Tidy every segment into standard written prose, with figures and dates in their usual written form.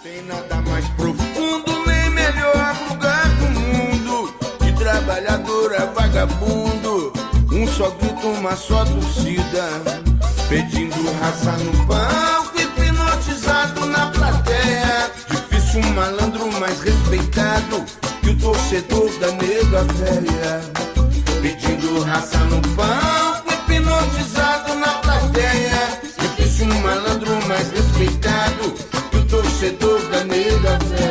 Tem nada mais profundo nem melhor lugar do mundo. De trabalhador a vagabundo, um só grito, uma só torcida, pedindo raça no palco, hipnotizado na plateia. Difícil um malandro mais respeitado que o torcedor da nega velha, pedindo raça no palco, hipnotizado na plateia. Difícil um malandro mais respeitado que o torcedor da nega velha.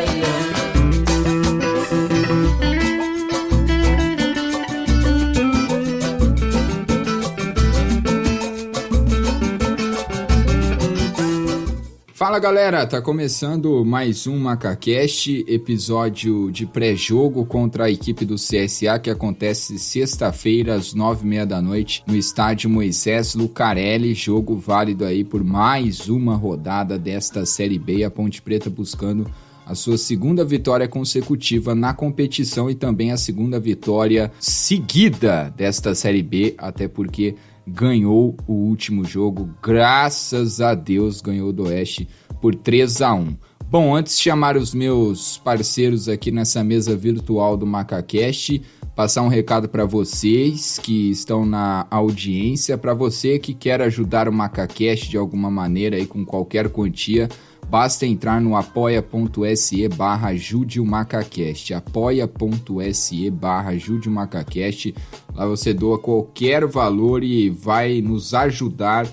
Fala galera, tá começando mais um MacaCast, episódio de pré-jogo contra a equipe do CSA que acontece sexta-feira às 9h30 da noite no estádio Moisés Lucarelli, jogo válido aí por mais uma rodada desta Série B, a Ponte Preta buscando a sua segunda vitória consecutiva na competição e também a segunda vitória seguida desta Série B, até porque ganhou o último jogo, graças a Deus, ganhou do Oeste por 3-1. Bom, antes de chamar os meus parceiros aqui nessa mesa virtual do MacaCast, passar um recado para vocês que estão na audiência, para você que quer ajudar o MacaCast de alguma maneira aí com qualquer quantia, basta entrar no apoia.se/ajudeomacacast, apoia.se/ajudeomacacast. Lá você doa qualquer valor e vai nos ajudar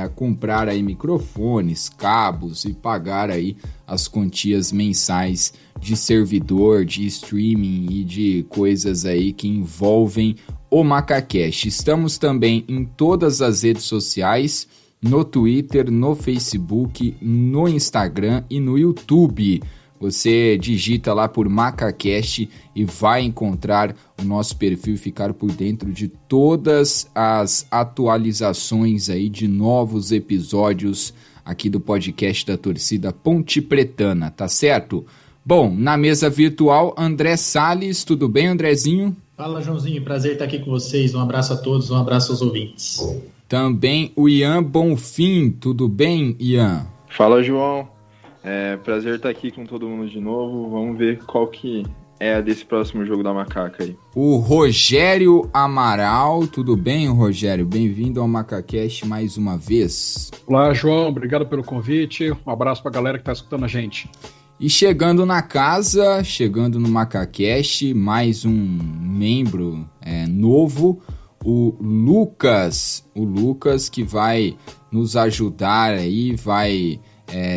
a comprar aí microfones, cabos e pagar aí as quantias mensais de servidor, de streaming e de coisas aí que envolvem o MacaCast. Estamos também em todas as redes sociais, no Twitter, no Facebook, no Instagram e no YouTube. Você digita lá por MacaCast e vai encontrar o nosso perfil e ficar por dentro de todas as atualizações aí de novos episódios aqui do podcast da torcida Ponte Pretana, tá certo? Bom, na mesa virtual, André Salles, tudo bem, Andrezinho? Fala, Joãozinho, prazer estar aqui com vocês, um abraço a todos, um abraço aos ouvintes. Também o Ian Bonfim, tudo bem, Ian? Fala, João. Prazer estar aqui com todo mundo de novo. Vamos ver qual que é a desse próximo jogo da Macaca aí. O Rogério Amaral, tudo bem, Rogério? Bem-vindo ao MacaCast mais uma vez. Olá, João, obrigado pelo convite. Um abraço pra galera que tá escutando a gente. E chegando na casa, chegando no MacaCast, mais um membro novo, o Lucas que vai nos ajudar aí, vai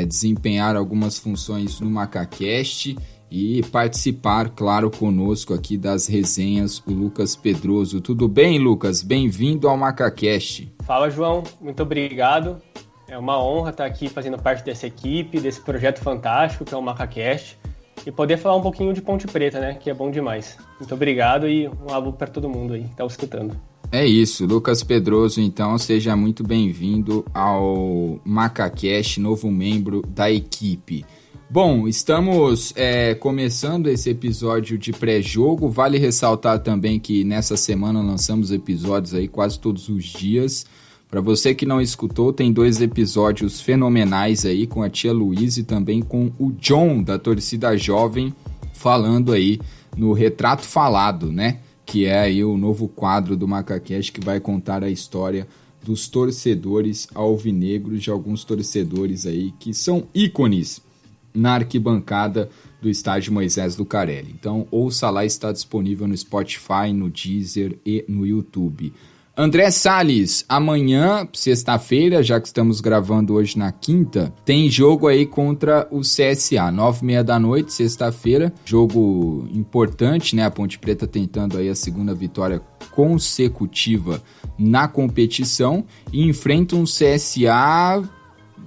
desempenhar algumas funções no MacaCast e participar, claro, conosco aqui das resenhas, o Lucas Pedroso. Tudo bem, Lucas? Bem-vindo ao MacaCast. Fala, João. Muito obrigado. É uma honra estar aqui fazendo parte dessa equipe, desse projeto fantástico que é o MacaCast e poder falar um pouquinho de Ponte Preta, né? Que é bom demais. Muito obrigado e um alô para todo mundo aí que tá escutando. É isso, Lucas Pedroso, então seja muito bem-vindo ao MacaCast, novo membro da equipe. Bom, estamos começando esse episódio de pré-jogo, vale ressaltar também que nessa semana lançamos episódios aí quase todos os dias. Para você que não escutou, tem 2 episódios fenomenais aí com a tia Luiz e também com o John da Torcida Jovem, falando aí no Retrato Falado, né? Que é aí o novo quadro do MacaCast que vai contar a história dos torcedores alvinegros, de alguns torcedores aí que são ícones na arquibancada do estádio Moisés Lucarelli. Então, ouça lá, está disponível no Spotify, no Deezer e no YouTube. André Salles, amanhã, sexta-feira, já que estamos gravando hoje na quinta, tem jogo aí contra o CSA, 9h30 da noite, sexta-feira, jogo importante, né? A Ponte Preta tentando aí a segunda vitória consecutiva na competição e enfrenta um CSA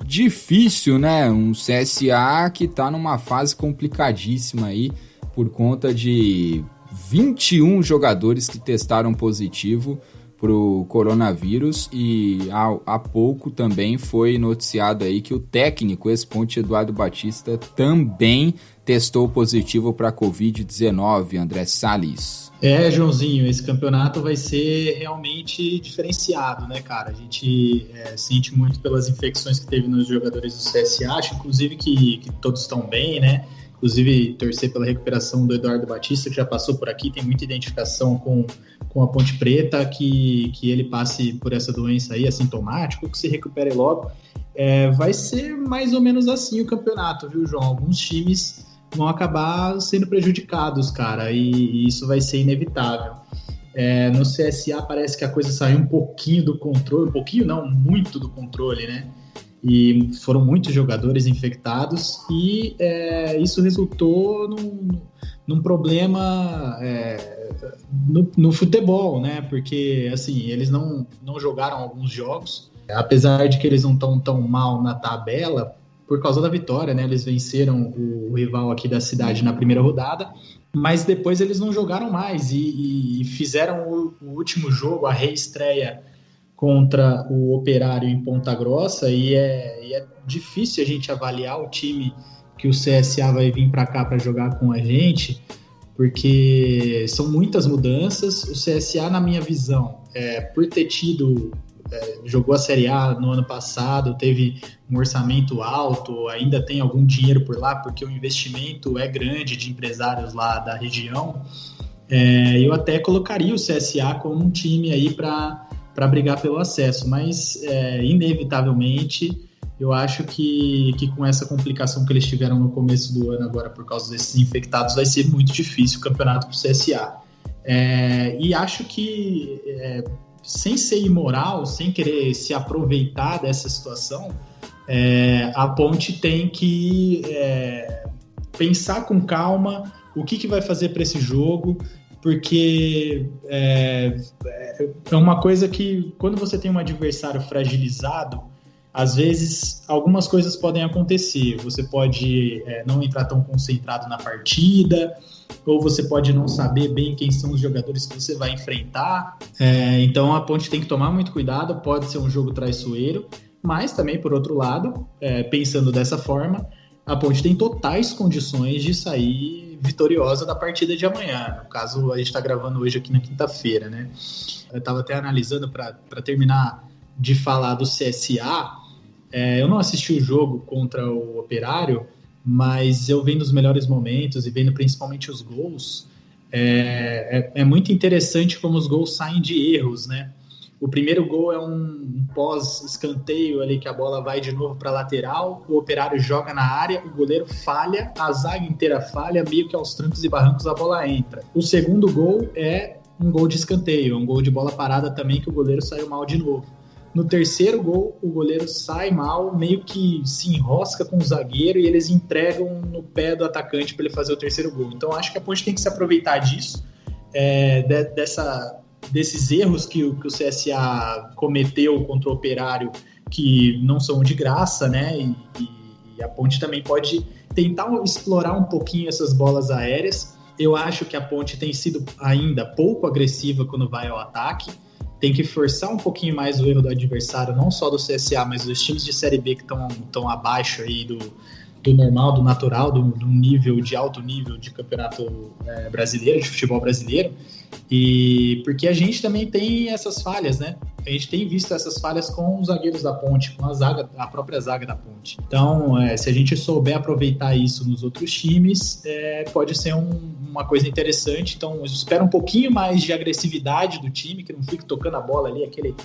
difícil, né? Um CSA que tá numa fase complicadíssima aí por conta de 21 jogadores que testaram positivo pro coronavírus e há pouco também foi noticiado aí que o técnico ex-Ponte Eduardo Batista também testou positivo para Covid-19, André Salles. Joãozinho, esse campeonato vai ser realmente diferenciado, né, cara? A gente sente muito pelas infecções que teve nos jogadores do CSA, acho inclusive que todos estão bem, né? Inclusive torcer pela recuperação do Eduardo Batista, que já passou por aqui, tem muita identificação com a Ponte Preta, que ele passe por essa doença aí, assintomático, que se recupere logo. Vai ser mais ou menos assim o campeonato, viu, João? Alguns times vão acabar sendo prejudicados, cara, e isso vai ser inevitável. No CSA parece que a coisa saiu um pouquinho do controle, um pouquinho não, muito do controle, né? E foram muitos jogadores infectados e isso resultou num problema no futebol, né? Porque, assim, eles não jogaram alguns jogos, apesar de que eles não estão tão mal na tabela, por causa da vitória, né? Eles venceram o rival aqui da cidade na primeira rodada, mas depois eles não jogaram mais e fizeram o último jogo, a reestreia contra o Operário em Ponta Grossa, e é difícil a gente avaliar o time que o CSA vai vir para cá para jogar com a gente, porque são muitas mudanças. O CSA, na minha visão, por ter tido... jogou a Série A no ano passado, teve um orçamento alto, ainda tem algum dinheiro por lá, porque o investimento é grande de empresários lá da região. Eu até colocaria o CSA como um time aí para brigar pelo acesso, mas inevitavelmente eu acho que com essa complicação que eles tiveram no começo do ano agora por causa desses infectados, vai ser muito difícil o campeonato para o CSA. E acho que sem ser imoral, sem querer se aproveitar dessa situação, a Ponte tem que pensar com calma o que vai fazer para esse jogo, porque é uma coisa que, quando você tem um adversário fragilizado, às vezes algumas coisas podem acontecer. Você pode não entrar tão concentrado na partida, ou você pode não saber bem quem são os jogadores que você vai enfrentar. Então a Ponte tem que tomar muito cuidado, pode ser um jogo traiçoeiro, mas também, por outro lado, pensando dessa forma, a Ponte tem totais condições de sair vitoriosa da partida de amanhã. No caso, a gente está gravando hoje aqui na quinta-feira, né? Eu estava até analisando para terminar de falar do CSA. Eu não assisti o jogo contra o Operário, mas eu vendo os melhores momentos e vendo principalmente os gols, é muito interessante como os gols saem de erros, né? O primeiro gol é um pós-escanteio ali, que a bola vai de novo para a lateral, o Operário joga na área, o goleiro falha, a zaga inteira falha, meio que aos trancos e barrancos a bola entra. O segundo gol é um gol de escanteio, é um gol de bola parada também, que o goleiro saiu mal de novo. No terceiro gol, o goleiro sai mal, meio que se enrosca com o zagueiro e eles entregam no pé do atacante para ele fazer o terceiro gol. Então acho que a Ponte tem que se aproveitar disso, desses erros que o CSA cometeu contra o Operário, que não são de graça, né? E a Ponte também pode tentar explorar um pouquinho essas bolas aéreas. Eu acho que a Ponte tem sido ainda pouco agressiva quando vai ao ataque. Tem que forçar um pouquinho mais o erro do adversário, não só do CSA, mas dos times de Série B que estão abaixo aí do normal, do natural, do nível, de alto nível de campeonato brasileiro, de futebol brasileiro. E porque a gente também tem essas falhas, né? A gente tem visto essas falhas com os zagueiros da Ponte, com a própria zaga da Ponte. Então, se a gente souber aproveitar isso nos outros times, pode ser uma coisa interessante. Então, eu espero um pouquinho mais de agressividade do time, que não fique tocando a bola ali, aquele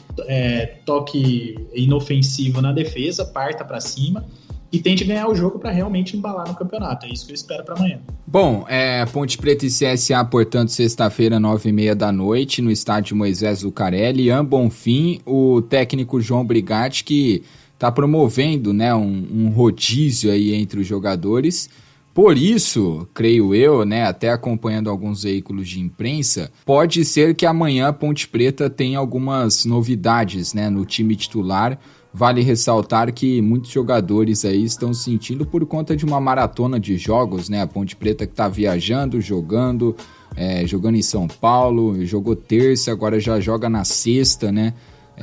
toque inofensivo na defesa, parta para cima e tente ganhar o jogo para realmente embalar no campeonato. É isso que eu espero para amanhã. Bom, Ponte Preta e CSA, portanto, sexta-feira, 9h30 da noite, no estádio Moisés Lucarelli. Bonfim, o técnico João Brigatti, que está promovendo, né, um rodízio aí entre os jogadores. Por isso, creio eu, né, até acompanhando alguns veículos de imprensa, pode ser que amanhã a Ponte Preta tenha algumas novidades, né, no time titular. Vale ressaltar que muitos jogadores aí estão sentindo por conta de uma maratona de jogos, né? A Ponte Preta que está viajando, jogando em São Paulo, jogou terça, agora já joga na sexta, né?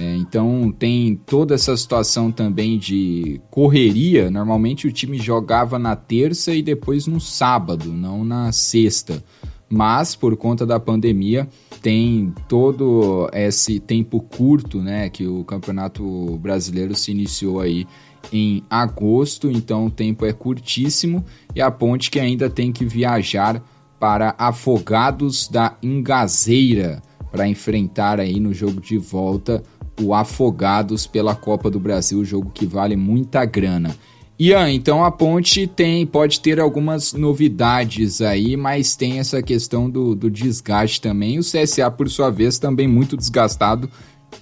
Então tem toda essa situação também de correria. Normalmente o time jogava na terça e depois no sábado, não na sexta. Mas por conta da pandemia tem todo esse tempo curto, né, que o Campeonato Brasileiro se iniciou aí em agosto, então o tempo é curtíssimo e a Ponte que ainda tem que viajar para Afogados da Ingazeira para enfrentar aí no jogo de volta o Afogados pela Copa do Brasil, jogo que vale muita grana. Ian, então a Ponte pode ter algumas novidades aí, mas tem essa questão do desgaste também. O CSA, por sua vez, também muito desgastado,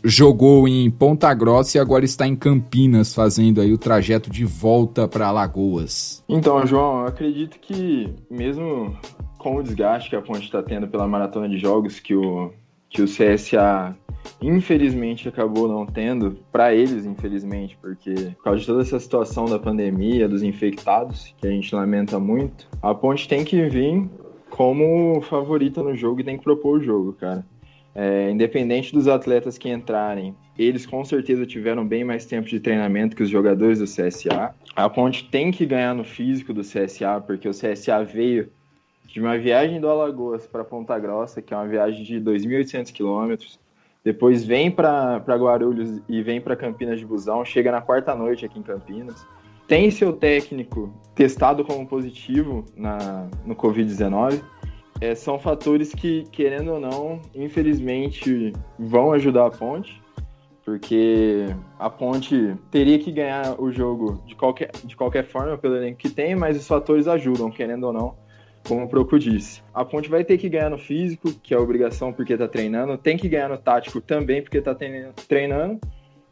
jogou em Ponta Grossa e agora está em Campinas, fazendo aí o trajeto de volta para Alagoas. Então, João, eu acredito que mesmo com o desgaste que a Ponte está tendo pela maratona de jogos que o CSA infelizmente acabou não tendo, para eles infelizmente, porque por causa de toda essa situação da pandemia, dos infectados, que a gente lamenta muito, a Ponte tem que vir como favorita no jogo e tem que propor o jogo, cara. Independente dos atletas que entrarem, eles com certeza tiveram bem mais tempo de treinamento que os jogadores do CSA. A Ponte tem que ganhar no físico do CSA, porque o CSA veio de uma viagem do Alagoas para Ponta Grossa, que é uma viagem de 2.800 quilômetros, depois vem para Guarulhos e vem para Campinas de busão, chega na quarta noite aqui em Campinas, tem seu técnico testado como positivo no Covid-19, são fatores que, querendo ou não, infelizmente vão ajudar a Ponte, porque a Ponte teria que ganhar o jogo de qualquer forma pelo elenco que tem, mas os fatores ajudam, querendo ou não, como o Proco disse. A Ponte vai ter que ganhar no físico, que é obrigação porque está treinando, tem que ganhar no tático também porque está treinando,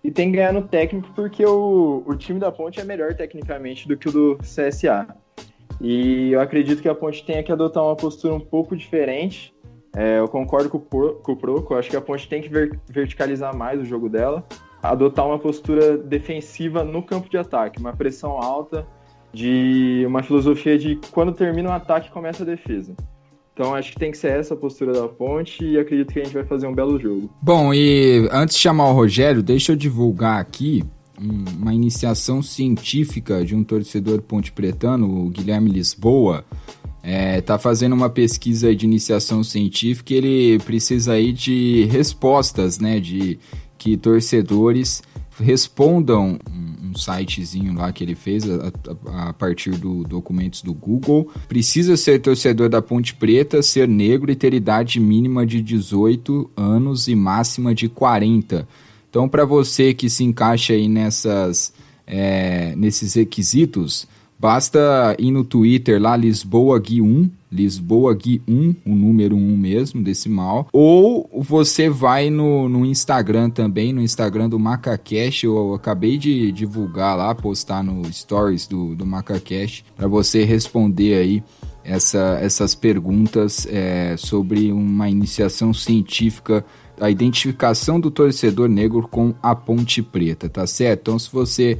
e tem que ganhar no técnico porque o time da Ponte é melhor tecnicamente do que o do CSA. E eu acredito que a Ponte tenha que adotar uma postura um pouco diferente. Eu concordo com o Proco, eu acho que a Ponte tem que verticalizar mais o jogo dela, adotar uma postura defensiva no campo de ataque, uma pressão alta, de uma filosofia de quando termina um ataque, começa a defesa. Então acho que tem que ser essa a postura da Ponte e acredito que a gente vai fazer um belo jogo. Bom, e antes de chamar o Rogério, deixa eu divulgar aqui uma iniciação científica de um torcedor pontepretano, o Guilherme Lisboa. Tá fazendo uma pesquisa de iniciação científica e ele precisa aí de respostas, né, de que torcedores respondam um sitezinho lá que ele fez a partir do documentos do Google. Precisa ser torcedor da Ponte Preta, ser negro e ter idade mínima de 18 anos e máxima de 40. Então, para você que se encaixa aí nesses requisitos, basta ir no Twitter lá, Lisboa Gui 1, o número 1 mesmo, decimal, ou você vai no Instagram também, no Instagram do MacaCast, eu acabei de divulgar lá, postar no Stories do MacaCast, para você responder aí essas perguntas sobre uma iniciação científica, a identificação do torcedor negro com a Ponte Preta, tá certo? Então, se você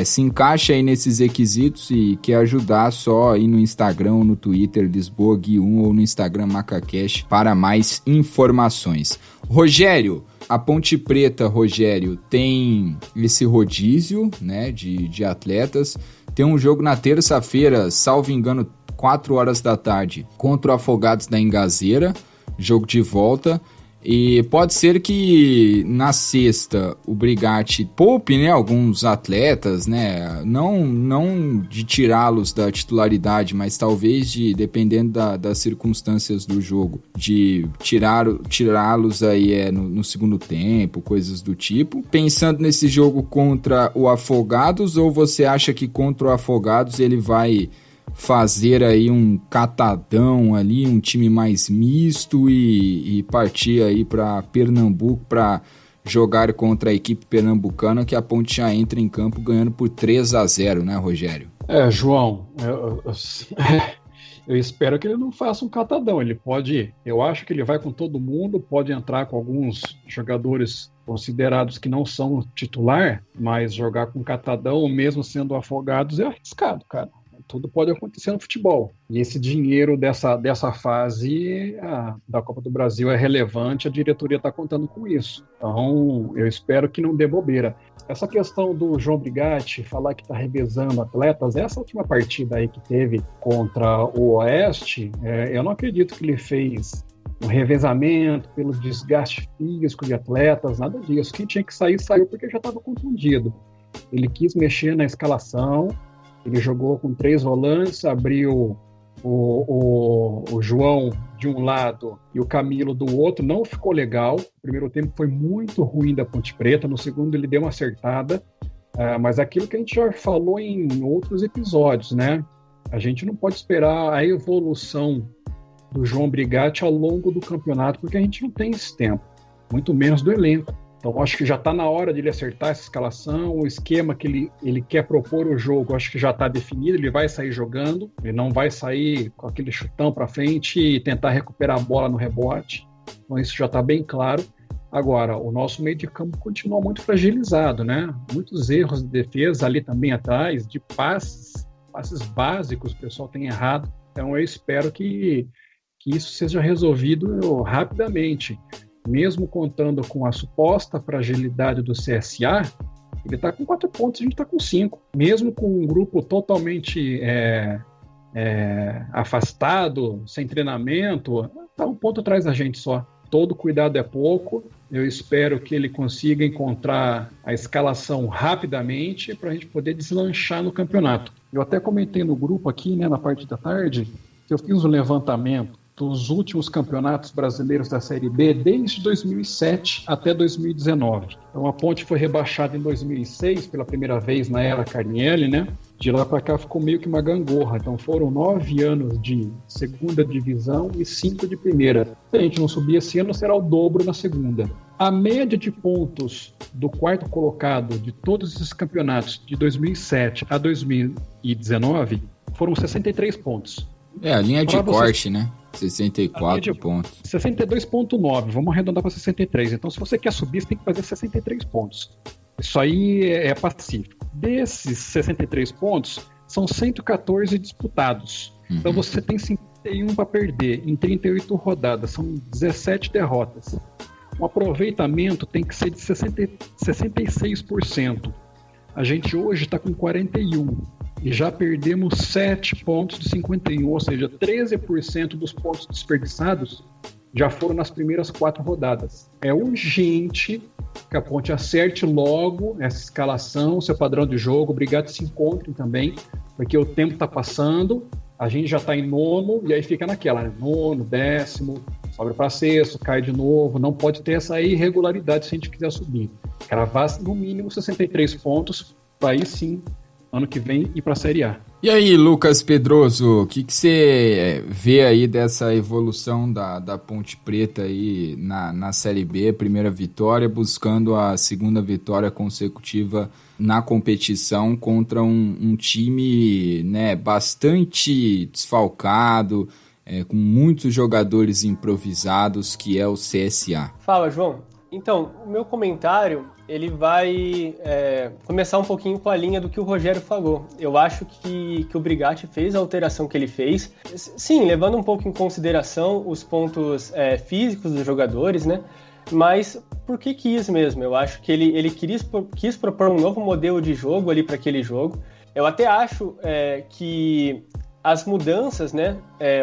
se encaixa aí nesses requisitos e quer ajudar, só ir no Instagram ou no Twitter Lisboa Gui 1 ou no Instagram MacaCast para mais informações. Rogério, a Ponte Preta, Rogério, tem esse rodízio, né, de atletas, tem um jogo na terça-feira, salvo engano, 4 horas da tarde, contra o Afogados da Ingazeira, jogo de volta. E pode ser que na sexta o Brigatti poupe, né, alguns atletas, né, não de tirá-los da titularidade, mas talvez dependendo das circunstâncias do jogo, de tirá-los aí no segundo tempo, coisas do tipo. Pensando nesse jogo contra o Afogados, ou você acha que contra o Afogados ele vai fazer aí um catadão ali, um time mais misto e partir aí para Pernambuco para jogar contra a equipe pernambucana, que a Ponte já entra em campo ganhando por 3-0, né, Rogério? João, eu espero que ele não faça um catadão, eu acho que ele vai com todo mundo, pode entrar com alguns jogadores considerados que não são titular, mas jogar com catadão, mesmo sendo Afogados, é arriscado, cara. tudo pode acontecer no futebol. E esse dinheiro dessa fase da Copa do Brasil é relevante, a diretoria está contando com isso. Então, eu espero que não dê bobeira. Essa questão do João Brigatti falar que está revezando atletas, essa última partida aí que teve contra o Oeste, eu não acredito que ele fez um revezamento pelo desgaste físico de atletas, nada disso. Quem tinha que sair, saiu porque já estava contundido. Ele quis mexer na escalação, ele jogou com 3 volantes, abriu o João de um lado e o Camilo do outro, não ficou legal. O primeiro tempo foi muito ruim da Ponte Preta, no segundo ele deu uma acertada, mas aquilo que a gente já falou em outros episódios, né? A gente não pode esperar a evolução do João Brigatti ao longo do campeonato, porque a gente não tem esse tempo, muito menos do elenco. Então, acho que já está na hora de ele acertar essa escalação, o esquema que ele quer propor o jogo, acho que já está definido, ele vai sair jogando, ele não vai sair com aquele chutão para frente e tentar recuperar a bola no rebote. Então, isso já está bem claro. Agora, o nosso meio de campo continua muito fragilizado, né? Muitos erros de defesa ali também atrás, de passes básicos o pessoal tem errado. Então, eu espero que isso seja resolvido rapidamente. Mesmo contando com a suposta fragilidade do CSA, ele está com 4 pontos, a gente está com 5. Mesmo com um grupo totalmente afastado, sem treinamento, está um ponto atrás da gente só. Todo cuidado é pouco. Eu espero que ele consiga encontrar a escalação rapidamente para a gente poder deslanchar no campeonato. Eu até comentei no grupo aqui, né, na parte da tarde, que eu fiz um levantamento dos últimos campeonatos brasileiros da Série B desde 2007 até 2019. Então a Ponte foi rebaixada em 2006 pela primeira vez na era Carnielli, né? De lá para cá ficou meio que uma gangorra. Então foram 9 anos de segunda divisão e 5 de primeira. Se a gente não subir esse ano, será o dobro na segunda. A média de pontos do quarto colocado de todos esses campeonatos de 2007 a 2019 foram 63 pontos. A linha de corte, né? 64 pontos. 62,9, vamos arredondar para 63. Então, se você quer subir, você tem que fazer 63 pontos. Isso aí é pacífico. Desses 63 pontos, são 114 disputados. Então, você tem 51 para perder em 38 rodadas. São 17 derrotas. O aproveitamento tem que ser de 66%. A gente hoje está com 41%. E já perdemos 7 pontos de 51, ou seja, 13% dos pontos desperdiçados já foram nas primeiras 4 rodadas. É urgente que a Ponte acerte logo essa escalação, seu padrão de jogo, obrigado, se encontrem também, porque o tempo está passando, a gente já está em 9º, e aí fica naquela, né? 9º, 10º, sobe para 6º, cai de novo, não pode ter essa irregularidade se a gente quiser subir. Cravar no mínimo 63 pontos, para aí sim, ano que vem, ir para a Série A. E aí, Lucas Pedroso, o que você vê aí dessa evolução da Ponte Preta aí na Série B? Primeira vitória, buscando a segunda vitória consecutiva na competição contra um time, né, bastante desfalcado, com muitos jogadores improvisados, que é o CSA. Fala, João. Então, o meu comentário, ele vai começar um pouquinho com a linha do que o Rogério falou. Eu acho que o Brigatti fez a alteração que ele fez, sim, levando um pouco em consideração os pontos físicos dos jogadores, né? Mas porque quis mesmo. Eu acho que ele quis propor um novo modelo de jogo ali para aquele jogo. Eu até acho que as mudanças, né?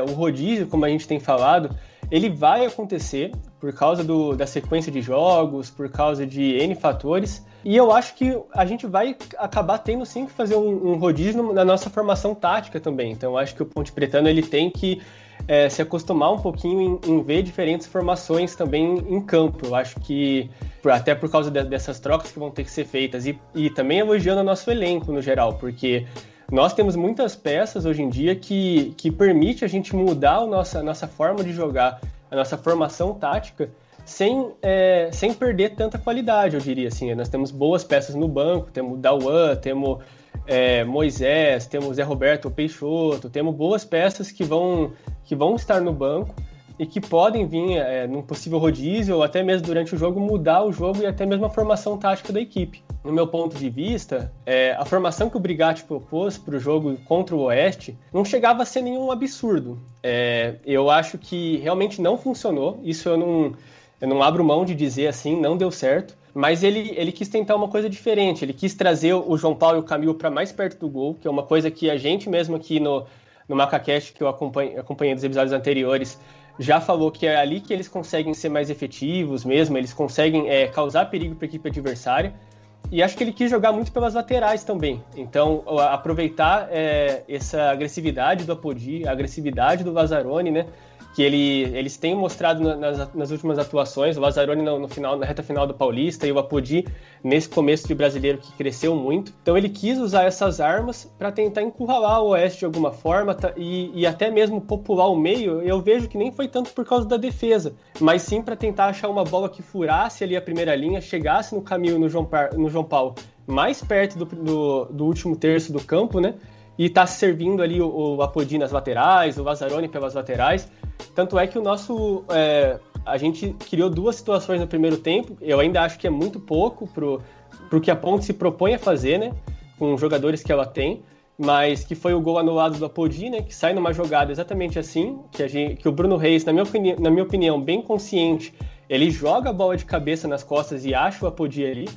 O rodízio, como a gente tem falado, ele vai acontecer por causa da sequência de jogos, por causa de N fatores, e eu acho que a gente vai acabar tendo sim que fazer um rodízio na nossa formação tática também. Então eu acho que o Ponte Pretano ele tem que se acostumar um pouquinho em ver diferentes formações também em campo. Eu acho que, até por causa dessas trocas que vão ter que ser feitas, e também elogiando o nosso elenco no geral, porque nós temos muitas peças hoje em dia que permite a gente mudar a nossa forma de jogar, a nossa formação tática, sem perder tanta qualidade, eu diria assim. Nós temos boas peças no banco, temos Dauan, temos Moisés, temos Zé Roberto Peixoto, temos boas peças que vão estar no banco, e que podem vir num possível rodízio ou até mesmo durante o jogo mudar o jogo e até mesmo a formação tática da equipe. No meu ponto de vista, a formação que o Brigatti propôs para o jogo contra o Oeste não chegava a ser nenhum absurdo. Eu acho que realmente não funcionou, isso eu não abro mão de dizer assim, não deu certo, mas ele quis tentar uma coisa diferente, ele quis trazer o João Paulo e o Camilo para mais perto do gol, que é uma coisa que a gente mesmo aqui no MacaCast, que eu acompanhei dos episódios anteriores, já falou que é ali que eles conseguem ser mais efetivos mesmo, eles conseguem causar perigo para a equipe adversária, e acho que ele quis jogar muito pelas laterais também, então aproveitar essa agressividade do Apodi, a agressividade do Lazzaroni, né, que eles têm mostrado nas últimas atuações, o Lazzaroni na reta final do Paulista e o Apodi nesse começo de brasileiro que cresceu muito. Então ele quis usar essas armas para tentar encurralar o Oeste de alguma forma e até mesmo popular o meio. Eu vejo que nem foi tanto por causa da defesa, mas sim para tentar achar uma bola que furasse ali a primeira linha, chegasse no Camilo no João Paulo, mais perto do último terço do campo, né? E tá servindo ali o Apodi nas laterais, o Lazzaroni pelas laterais. Tanto é que a gente criou 2 situações no primeiro tempo. Eu ainda acho que é muito pouco pro que a Ponte se propõe a fazer, né? Com os jogadores que ela tem. Mas que foi o gol anulado do Apodi, né? Que sai numa jogada exatamente assim. Que o Bruno Reis, na minha opinião, bem consciente, ele joga a bola de cabeça nas costas e acha o Apodi ali.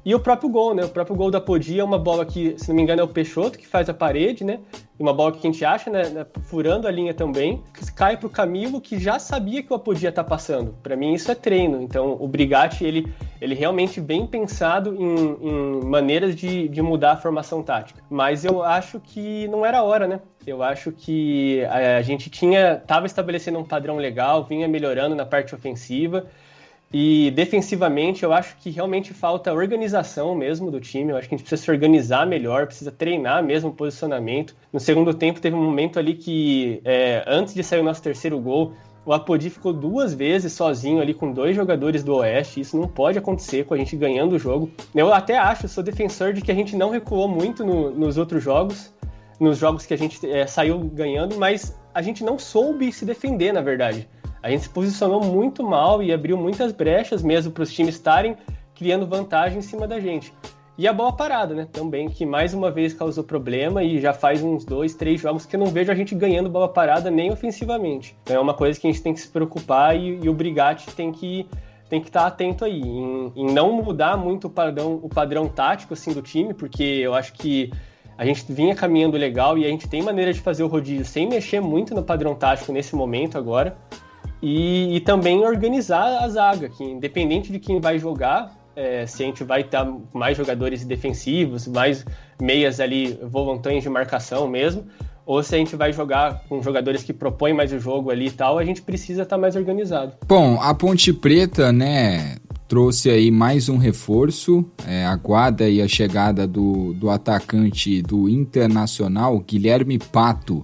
E o próprio gol, né? O próprio gol da Apodi é uma bola que, se não me engano, é o Peixoto que faz a parede, né? E uma bola que a gente acha, né? Furando a linha também, que cai pro Camilo, que já sabia que o Apodi ia estar passando. Para mim, isso é treino. Então, o Brigatti, ele realmente bem pensado em maneiras de mudar a formação tática. Mas eu acho que não era hora, né? Eu acho que a gente estava estabelecendo um padrão legal, vinha melhorando na parte ofensiva. E defensivamente eu acho que realmente falta organização mesmo do time. Eu acho que a gente precisa se organizar melhor, precisa treinar mesmo o posicionamento. No segundo tempo teve um momento ali que antes de sair o nosso terceiro gol, o Apodi ficou 2 vezes sozinho ali com 2 jogadores do Oeste. Isso não pode acontecer com a gente ganhando o jogo. Eu até sou defensor de que a gente não recuou muito nos outros jogos, nos jogos que a gente saiu ganhando, mas a gente não soube se defender, na verdade. A gente se posicionou muito mal e abriu muitas brechas mesmo para os times estarem criando vantagem em cima da gente. E a bola parada, né? Também, que mais uma vez causou problema e já faz uns 2, 3 jogos que eu não vejo a gente ganhando bola parada nem ofensivamente. Então é uma coisa que a gente tem que se preocupar e o Brigatti tem que estar atento aí, em não mudar muito o padrão tático assim, do time, porque eu acho que a gente vinha caminhando legal e a gente tem maneira de fazer o rodízio sem mexer muito no padrão tático nesse momento agora. E também organizar a zaga, que independente de quem vai jogar, se a gente vai ter mais jogadores defensivos, mais meias ali, volantões de marcação mesmo, ou se a gente vai jogar com jogadores que propõem mais o jogo ali e tal, a gente precisa estar mais organizado. Bom, a Ponte Preta, né, trouxe aí mais um reforço, aguarda aí a chegada do atacante do Internacional, Guilherme Pato.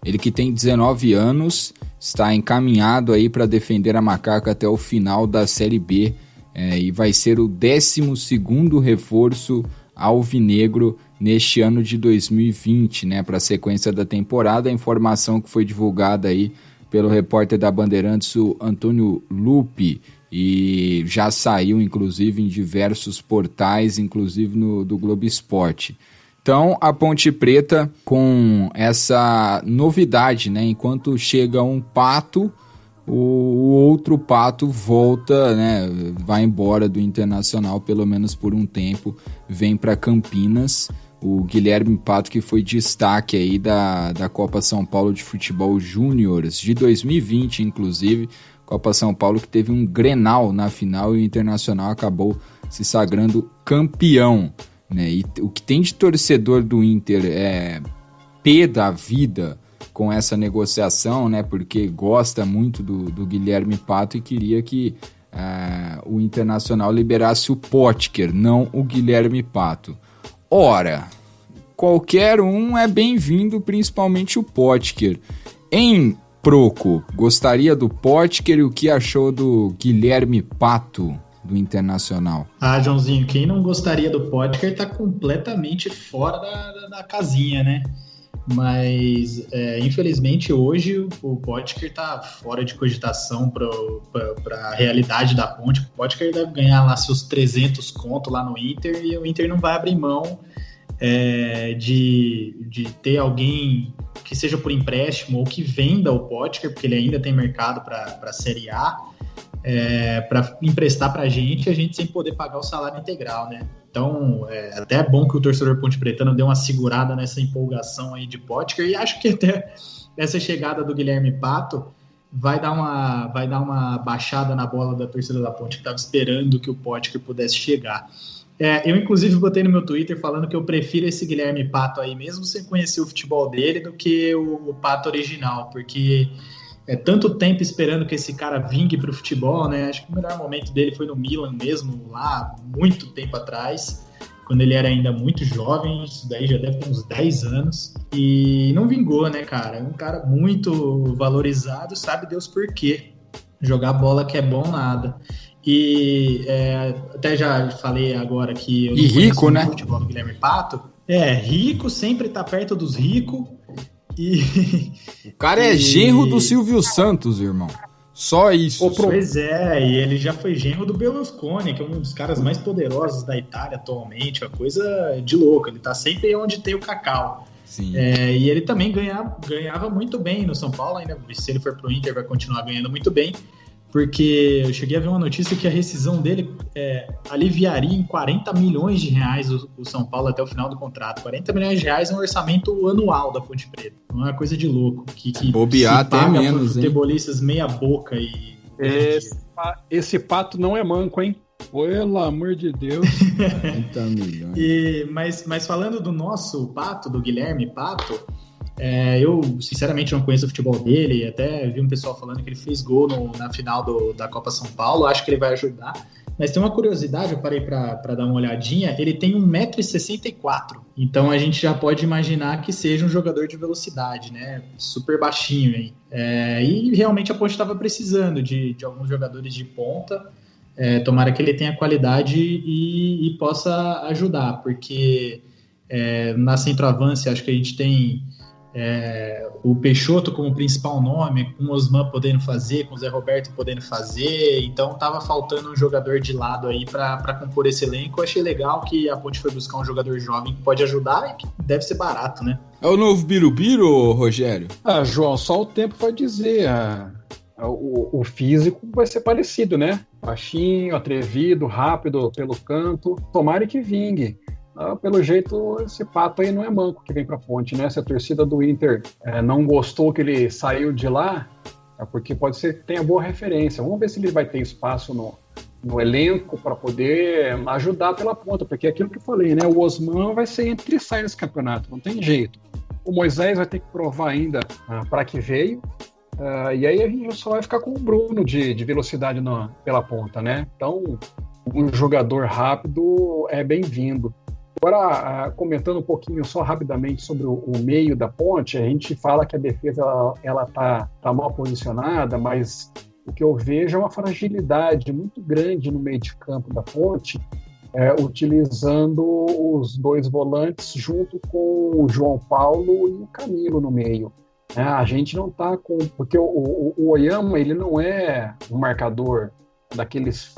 Ele que tem 19 anos, está encaminhado aí para defender a Macaca até o final da Série B e vai ser o 12º reforço alvinegro neste ano de 2020, né, para a sequência da temporada. A informação que foi divulgada aí pelo repórter da Bandeirantes, o Antônio Lupi, e já saiu inclusive em diversos portais, inclusive do Globo Esporte. Então, a Ponte Preta com essa novidade, né? Enquanto chega um Pato, o outro Pato volta, né? Vai embora do Internacional, pelo menos por um tempo, vem para Campinas. O Guilherme Pato, que foi destaque aí da Copa São Paulo de Futebol Júniores, de 2020, inclusive. Copa São Paulo que teve um Grenal na final e o Internacional acabou se sagrando campeão. Né? E o que tem de torcedor do Inter pé da vida com essa negociação, né? Porque gosta muito do Guilherme Pato e queria que o Internacional liberasse o Potker, não o Guilherme Pato. Ora, qualquer um é bem-vindo, principalmente o Potker. Em Proco, gostaria do Potker e o que achou do Guilherme Pato do Internacional? Joãozinho, quem não gostaria do Potker tá completamente fora da casinha, né? Mas, infelizmente, hoje o Potker está fora de cogitação para a realidade da Ponte. O Potker deve ganhar lá seus 300 conto lá no Inter e o Inter não vai abrir mão de ter alguém que seja por empréstimo ou que venda o Potker, porque ele ainda tem mercado para a Série A, para emprestar para a gente sem poder pagar o salário integral, né? Então, até é bom que o torcedor ponte pretano dê uma segurada nessa empolgação aí de Potker, e acho que até essa chegada do Guilherme Pato vai dar uma baixada na bola da torcida da Ponte, que estava esperando que o Potker pudesse chegar. Eu, inclusive, botei no meu Twitter falando que eu prefiro esse Guilherme Pato aí, mesmo sem conhecer o futebol dele, do que o Pato original, porque é tanto tempo esperando que esse cara vingue para o futebol, né? Acho que o melhor momento dele foi no Milan mesmo, lá, muito tempo atrás, quando ele era ainda muito jovem, isso daí já deve ter uns 10 anos, e não vingou, né, cara? É um cara muito valorizado, sabe Deus por quê. Jogar bola que é bom nada. E até já falei agora que eu não rico, né? O futebol do Guilherme Pato. Rico, sempre tá perto dos ricos. O cara é genro do Silvio Santos, irmão. Só isso. Pois e ele já foi genro do Berlusconi, que é um dos caras mais poderosos da Itália atualmente. Uma coisa de louco. Ele tá sempre onde tem o cacau. Sim. E ele também ganhava muito bem no São Paulo, ainda. Se ele for pro Inter, vai continuar ganhando muito bem. Porque eu cheguei a ver uma notícia que a rescisão dele aliviaria em 40 milhões de reais o São Paulo até o final do contrato. 40 milhões de reais é um orçamento anual da Ponte Preta. É uma coisa de louco. Que bobear até menos, hein? Futebolistas meia boca e... Esse Pato não é manco, hein? Pelo amor de Deus. 40 milhões. Mas falando do nosso Pato, do Guilherme Pato... eu sinceramente não conheço o futebol dele, até vi um pessoal falando que ele fez gol na final da Copa São Paulo, acho que ele vai ajudar, mas tem uma curiosidade, eu parei para dar uma olhadinha, ele tem 1,64 m, então a gente já pode imaginar que seja um jogador de velocidade, né, super baixinho aí, e realmente a Ponte estava precisando de alguns jogadores de ponta, tomara que ele tenha qualidade e possa ajudar, porque na centroavância acho que a gente tem o Peixoto como principal nome, com o Osman podendo fazer, com o Zé Roberto podendo fazer, então tava faltando um jogador de lado aí para compor esse elenco. Eu achei legal que a Ponte foi buscar um jogador jovem que pode ajudar e que deve ser barato, né? É o novo Birubiru, Rogério? João, só o tempo vai dizer. O físico vai ser parecido, né? Baixinho, atrevido, rápido pelo canto, tomara que vingue. Pelo jeito, esse Pato aí não é manco que vem pra Ponte, né? Se a torcida do Inter não gostou que ele saiu de lá, é porque pode ser que tenha boa referência. Vamos ver se ele vai ter espaço no elenco para poder ajudar pela ponta, porque é aquilo que eu falei, né? O Osman vai ser entre e sai nesse campeonato, não tem jeito. O Moisés vai ter que provar ainda para que veio, e aí a gente só vai ficar com o Bruno de velocidade pela ponta, né? Então, um jogador rápido é bem-vindo. Agora, comentando um pouquinho só rapidamente sobre o meio da Ponte, a gente fala que a defesa ela tá mal posicionada, mas o que eu vejo é uma fragilidade muito grande no meio de campo da Ponte, utilizando os dois volantes junto com o João Paulo e o Camilo no meio. A gente não tá com... Porque o Oyama, ele não é um marcador daqueles...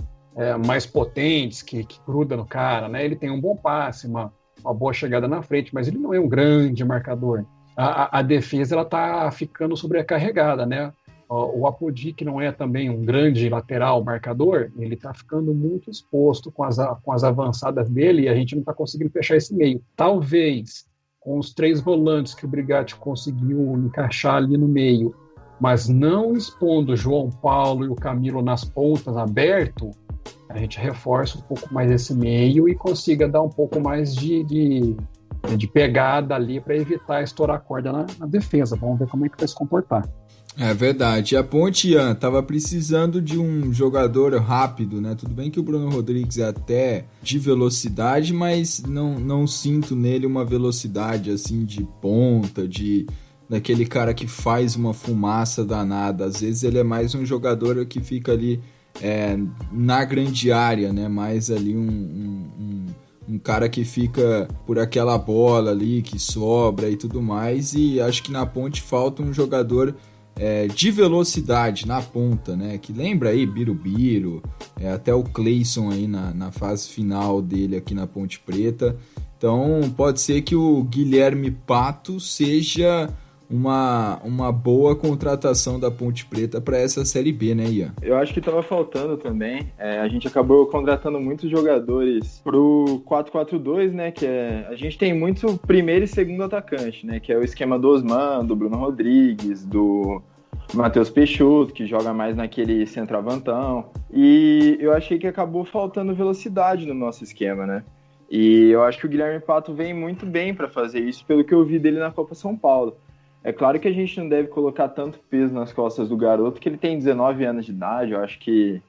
mais potentes, que gruda no cara, né? Ele tem um bom passe, uma boa chegada na frente, mas ele não é um grande marcador. A defesa ela tá ficando sobrecarregada, né? O Apodi, que não é também um grande lateral marcador, ele tá ficando muito exposto com as avançadas dele e a gente não tá conseguindo fechar esse meio. Talvez, com os 3 volantes que o Brigatti conseguiu encaixar ali no meio, mas não expondo o João Paulo e o Camilo nas pontas aberto, a gente reforça um pouco mais esse meio e consiga dar um pouco mais de pegada ali para evitar estourar a corda na defesa. Vamos ver como é que vai se comportar. É verdade. A Ponte, Ian, tava precisando de um jogador rápido, né? Tudo bem que o Bruno Rodrigues é até de velocidade, mas não sinto nele uma velocidade assim de ponta, daquele cara que faz uma fumaça danada. Às vezes ele é mais um jogador que fica ali na grande área, né? Mais ali um cara que fica por aquela bola ali, que sobra e tudo mais, e acho que na Ponte falta um jogador de velocidade na ponta, né? Que lembra aí Birubiru, até o Cleison aí na fase final dele aqui na Ponte Preta. Então pode ser que o Guilherme Pato seja uma boa contratação da Ponte Preta para essa Série B, né, Ian? Eu acho que estava faltando também. A gente acabou contratando muitos jogadores pro 4-4-2, né? Que a gente tem muito primeiro e segundo atacante, né? Que é o esquema do Osman, do Bruno Rodrigues, do Matheus Peixoto, que joga mais naquele centroavantão. E eu achei que acabou faltando velocidade no nosso esquema, né? E eu acho que o Guilherme Pato vem muito bem para fazer isso, pelo que eu vi dele na Copa São Paulo. É claro que a gente não deve colocar tanto peso nas costas do garoto, que ele tem 19 anos de idade. Eu acho que,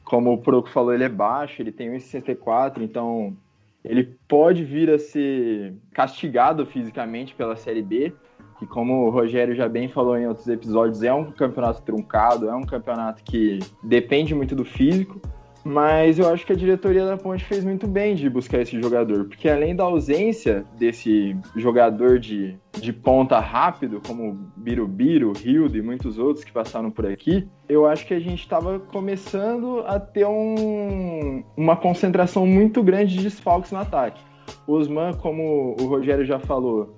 como o Proco falou, ele é baixo, ele tem 1,64, então ele pode vir a ser castigado fisicamente pela Série B, que, como o Rogério já bem falou em outros episódios, é um campeonato truncado, é um campeonato que depende muito do físico. Mas eu acho que a diretoria da Ponte fez muito bem de buscar esse jogador, porque além da ausência desse jogador de ponta rápido, como Birubiru, Hildo e muitos outros que passaram por aqui, eu acho que a gente estava começando a ter uma concentração muito grande de desfalques no ataque. O Osman, como o Rogério já falou,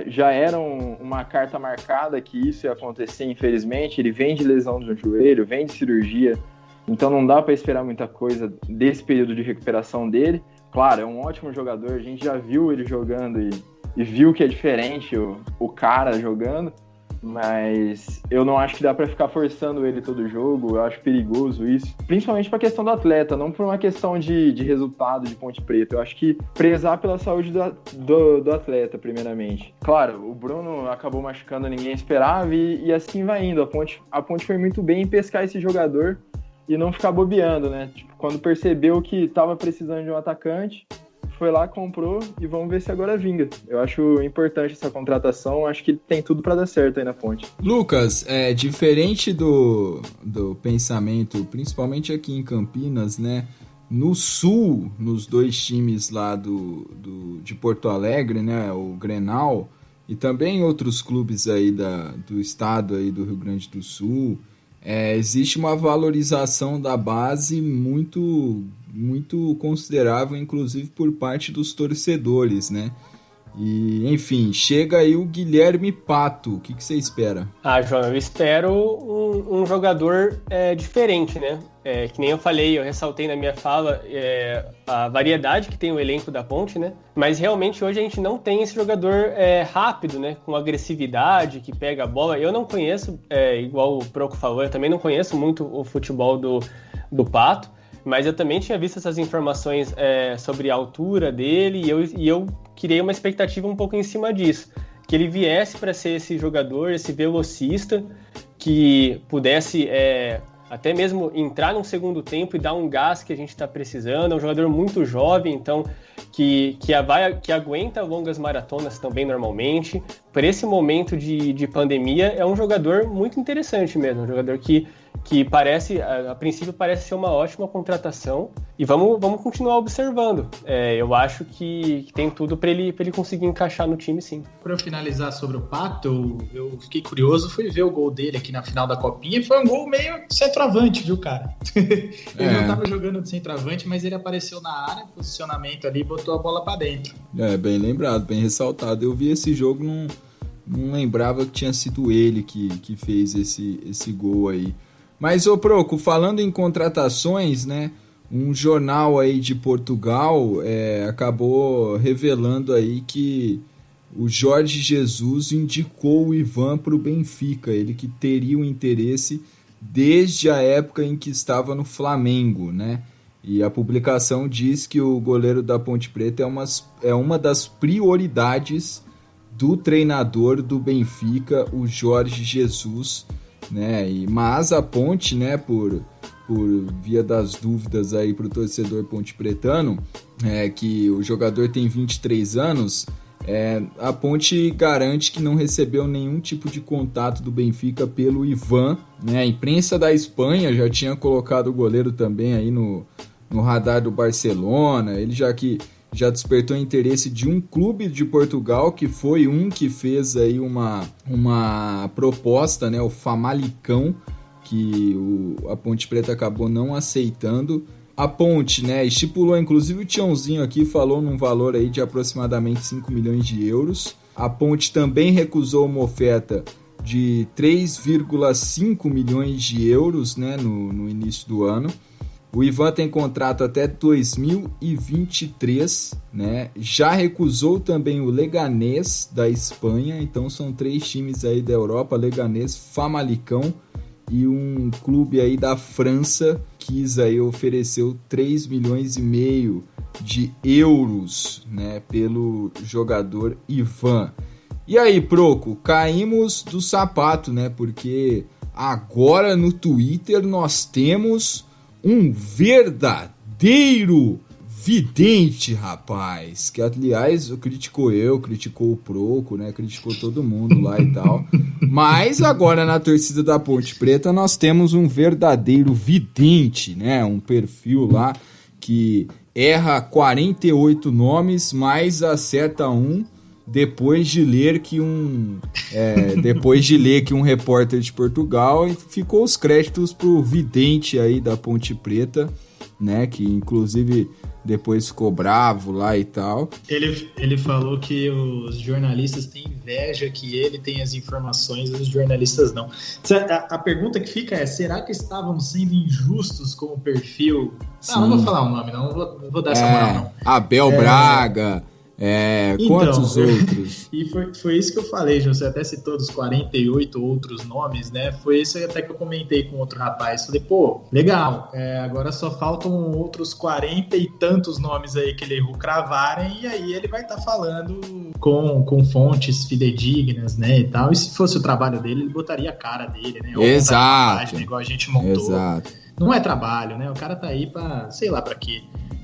já era uma carta marcada que isso ia acontecer, infelizmente. Ele vem de lesão do joelho, vem de cirurgia, então não dá para esperar muita coisa desse período de recuperação dele. Claro, é um ótimo jogador, a gente já viu ele jogando e viu que é diferente o cara jogando, mas eu não acho que dá para ficar forçando ele todo jogo. Eu acho perigoso isso, principalmente para a questão do atleta, não por uma questão de resultado de Ponte Preta. Eu acho que prezar pela saúde do atleta, primeiramente. Claro, o Bruno acabou machucando, ninguém esperava, e assim vai indo. A Ponte foi muito bem em pescar esse jogador e não ficar bobeando, né? Tipo, quando percebeu que estava precisando de um atacante, foi lá, comprou, e vamos ver se agora vinga. Eu acho importante essa contratação, acho que tem tudo para dar certo aí na Ponte. Lucas, diferente do pensamento, principalmente aqui em Campinas, né? No Sul, nos dois times lá de Porto Alegre, né? O Grenal, e também outros clubes aí do estado aí do Rio Grande do Sul, existe uma valorização da base muito, muito considerável, inclusive por parte dos torcedores, né? E, enfim, chega aí o Guilherme Pato. O que você espera? João, eu espero um jogador diferente, né? Que nem eu falei, eu ressaltei na minha fala a variedade que tem o elenco da Ponte, né? Mas realmente hoje a gente não tem esse jogador rápido, né? Com agressividade, que pega a bola. Eu não conheço, igual o Proco falou, eu também não conheço muito o futebol do Pato, mas eu também tinha visto essas informações sobre a altura dele, e eu criei uma expectativa um pouco em cima disso, que ele viesse para ser esse jogador, esse velocista, que pudesse até mesmo entrar num segundo tempo e dar um gás que a gente está precisando. É um jogador muito jovem, então que aguenta longas maratonas também normalmente. Por esse momento de pandemia, é um jogador muito interessante mesmo, um jogador que parece, a princípio, parece ser uma ótima contratação, e vamos continuar observando. Eu acho que tem tudo para ele conseguir encaixar no time, sim. Para eu finalizar sobre o Pato, eu fiquei curioso, fui ver o gol dele aqui na final da Copinha, e foi um gol meio centroavante, viu, cara? Ele não estava jogando de centroavante, mas ele apareceu na área, posicionamento ali, e botou a bola para dentro. Bem lembrado, bem ressaltado. Eu vi esse jogo, não lembrava que tinha sido ele que fez esse gol aí. Mas, ô Proco, falando em contratações, né, um jornal aí de Portugal acabou revelando aí que o Jorge Jesus indicou o Ivan para o Benfica, ele que teria o interesse desde a época em que estava no Flamengo, né? E a publicação diz que o goleiro da Ponte Preta é uma das prioridades do treinador do Benfica, o Jorge Jesus, né? Mas a Ponte, né, por via das dúvidas aí para o torcedor pontepretano, que o jogador tem 23 anos, a Ponte garante que não recebeu nenhum tipo de contato do Benfica pelo Ivan, né? A imprensa da Espanha já tinha colocado o goleiro também aí no radar do Barcelona, ele já que já despertou interesse de um clube de Portugal, que foi um que fez aí uma proposta, né, o Famalicão, que a Ponte Preta acabou não aceitando. A Ponte, né, estipulou, inclusive o Tiãozinho aqui falou num valor aí de aproximadamente 5 milhões de euros. A Ponte também recusou uma oferta de 3,5 milhões de euros, né, no início do ano. O Ivan tem contrato até 2023, né? Já recusou também o Leganés da Espanha, então são 3 times aí da Europa, Leganés, Famalicão e um clube aí da França quis aí ofereceu 3 milhões e meio de euros, né, pelo jogador Ivan. E aí, Proco, caímos do sapato, né? Porque agora no Twitter nós temos um verdadeiro vidente, rapaz. Que, aliás, criticou o Proco, né? Criticou todo mundo lá e tal. Mas agora na torcida da Ponte Preta nós temos um verdadeiro vidente, né? Um perfil lá que erra 48 nomes, mas acerta um depois de ler que um repórter de Portugal ficou os créditos pro vidente aí da Ponte Preta, né, que inclusive depois ficou bravo lá e tal. Ele falou que os jornalistas têm inveja que ele tem as informações e os jornalistas não. A pergunta que fica é, será que estávamos sendo injustos com o perfil? Não vou falar o nome, não vou dar essa moral, não. Abel Braga... quantos outros? E foi isso que eu falei, José, até citou dos 48 outros nomes, né? Foi isso até que eu comentei com outro rapaz. Falei, pô, legal, agora só faltam outros 40 e tantos nomes aí que ele errou cravarem, e aí ele vai estar falando com fontes fidedignas, né, e tal. E se fosse o trabalho dele, ele botaria a cara dele, né? Ou exato. Página, igual a gente montou. Exato. Não é trabalho, né? O cara tá aí pra, sei lá pra quê.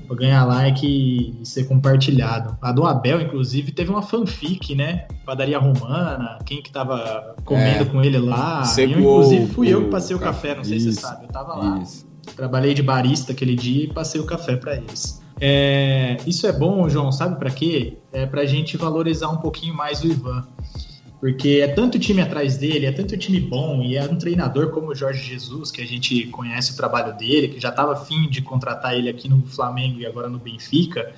Pra ganhar like e ser compartilhado. A do Abel, inclusive, teve uma fanfic, né? Padaria Romana, quem que tava comendo com ele lá. Inclusive, fui eu que passei o café, não sei se você sabe. Eu tava lá. Trabalhei de barista aquele dia e passei o café pra eles. Isso é bom, João, sabe pra quê? É pra gente valorizar um pouquinho mais o Ivan. Porque é tanto time atrás dele, é tanto time bom, e é um treinador como o Jorge Jesus, que a gente conhece o trabalho dele, que já estava afim de contratar ele aqui no Flamengo e agora no Benfica,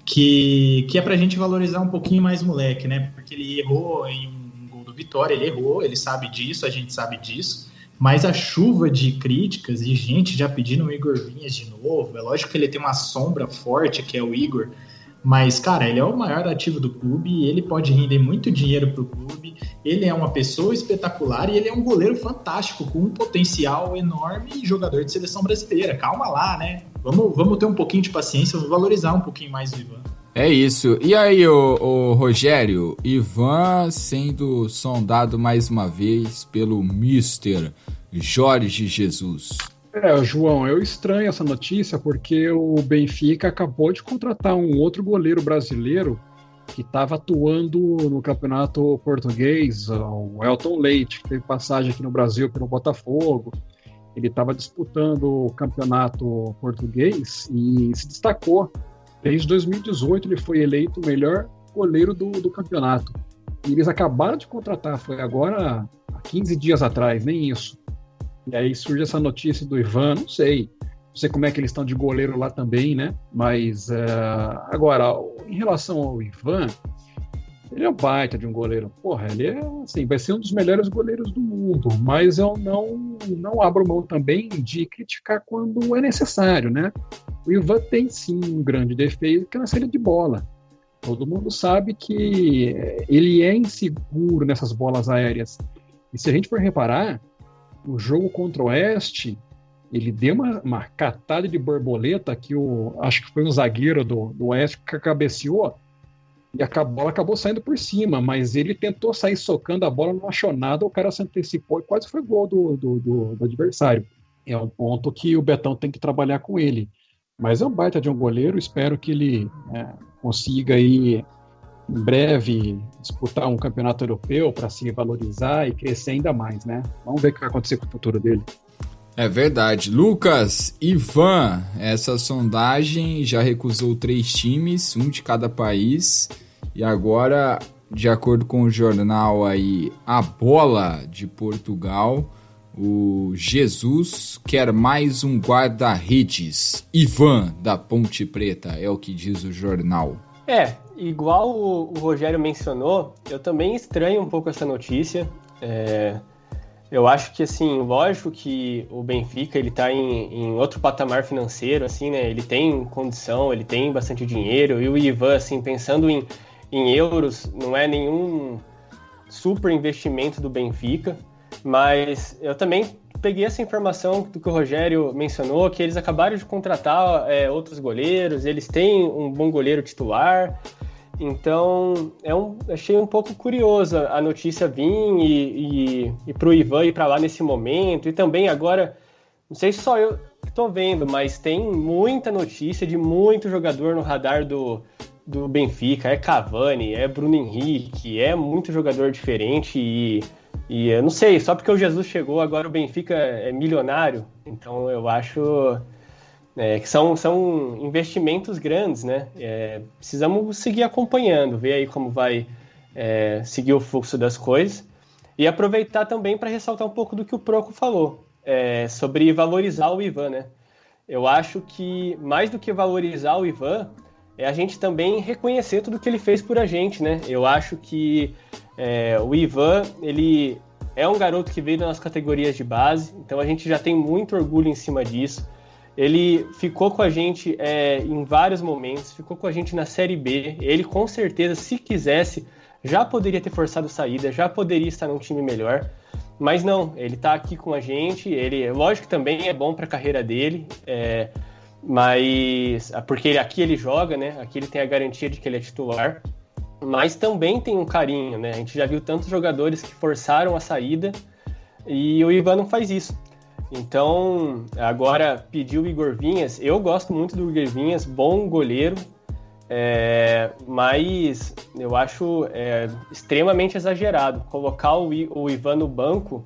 que é pra gente valorizar um pouquinho mais o moleque, né? Porque ele errou em um gol do Vitória, ele sabe disso, a gente sabe disso, mas a chuva de críticas e gente já pedindo o Igor Vinhas de novo, é lógico que ele tem uma sombra forte, que é o Igor, mas, cara, ele é o maior ativo do clube, ele pode render muito dinheiro pro clube, ele é uma pessoa espetacular e ele é um goleiro fantástico, com um potencial enorme e jogador de seleção brasileira. Calma lá, né? Vamos ter um pouquinho de paciência, vamos valorizar um pouquinho mais o Ivan. É isso. E aí, o Rogério, Ivan sendo sondado mais uma vez pelo Mr. Jorge Jesus. João, eu estranho essa notícia porque o Benfica acabou de contratar um outro goleiro brasileiro que estava atuando no campeonato português, o Elton Leite, que teve passagem aqui no Brasil pelo Botafogo. Ele estava disputando o campeonato português e se destacou. Desde 2018 ele foi eleito o melhor goleiro do campeonato. E eles acabaram de contratar, foi agora há 15 dias atrás, nem isso. E aí surge essa notícia do Ivan, não sei como é que eles estão de goleiro lá também, né? Mas agora, em relação ao Ivan, ele é um baita de um goleiro. Porra, ele é assim, vai ser um dos melhores goleiros do mundo, mas eu não abro mão também de criticar quando é necessário, né? O Ivan tem sim um grande defeito, que é na saída de bola. Todo mundo sabe que ele é inseguro nessas bolas aéreas. E se a gente for reparar, o jogo contra o Oeste, ele deu uma catada de borboleta que acho que foi um zagueiro do Oeste que cabeceou e a bola acabou saindo por cima, mas ele tentou sair socando a bola, não achou nada, o cara se antecipou e quase foi gol do adversário. É um ponto que o Betão tem que trabalhar com ele. Mas é um baita de um goleiro, espero que ele consiga aí em breve disputar um campeonato europeu para se valorizar e crescer ainda mais, né? Vamos ver o que vai acontecer com o futuro dele. É verdade. Lucas, Ivan, essa sondagem já recusou 3 times, um de cada país, e agora, de acordo com o jornal aí, A Bola de Portugal, o Jesus quer mais um guarda-redes. Ivan, da Ponte Preta, é o que diz o jornal. Igual o Rogério mencionou, eu também estranho um pouco essa notícia. Eu acho que, assim, lógico que o Benfica, ele tá em outro patamar financeiro, assim, né? Ele tem condição, ele tem bastante dinheiro, e o Ivan, assim, pensando em euros, não é nenhum super investimento do Benfica, mas eu também peguei essa informação do que o Rogério mencionou, que eles acabaram de contratar outros goleiros, eles têm um bom goleiro titular. Então, achei um pouco curioso a notícia vir e para o Ivan ir para lá nesse momento. E também agora, não sei se só eu que estou vendo, mas tem muita notícia de muito jogador no radar do Benfica. É Cavani, é Bruno Henrique, é muito jogador diferente. E eu não sei, só porque o Jesus chegou, agora o Benfica é milionário. Então, eu acho... que são investimentos grandes, né? Precisamos seguir acompanhando, ver aí como vai seguir o fluxo das coisas e aproveitar também para ressaltar um pouco do que o Proco falou sobre valorizar o Ivan, né? Eu acho que mais do que valorizar o Ivan é a gente também reconhecer tudo que ele fez por a gente, né? Eu acho que o Ivan, ele é um garoto que veio das categorias de base, então a gente já tem muito orgulho em cima disso. Ele ficou com a gente em vários momentos, ficou com a gente na Série B. Ele, com certeza, se quisesse, já poderia ter forçado saída, já poderia estar num time melhor. Mas não, ele está aqui com a gente. Ele, lógico que também é bom para a carreira dele, mas porque aqui ele joga, né? Aqui ele tem a garantia de que ele é titular. Mas também tem um carinho, né? A gente já viu tantos jogadores que forçaram a saída e o Ivan não faz isso. Então, agora pediu o Igor Vinhas. Eu gosto muito do Igor Vinhas, bom goleiro, mas eu acho extremamente exagerado. Colocar o Ivan no banco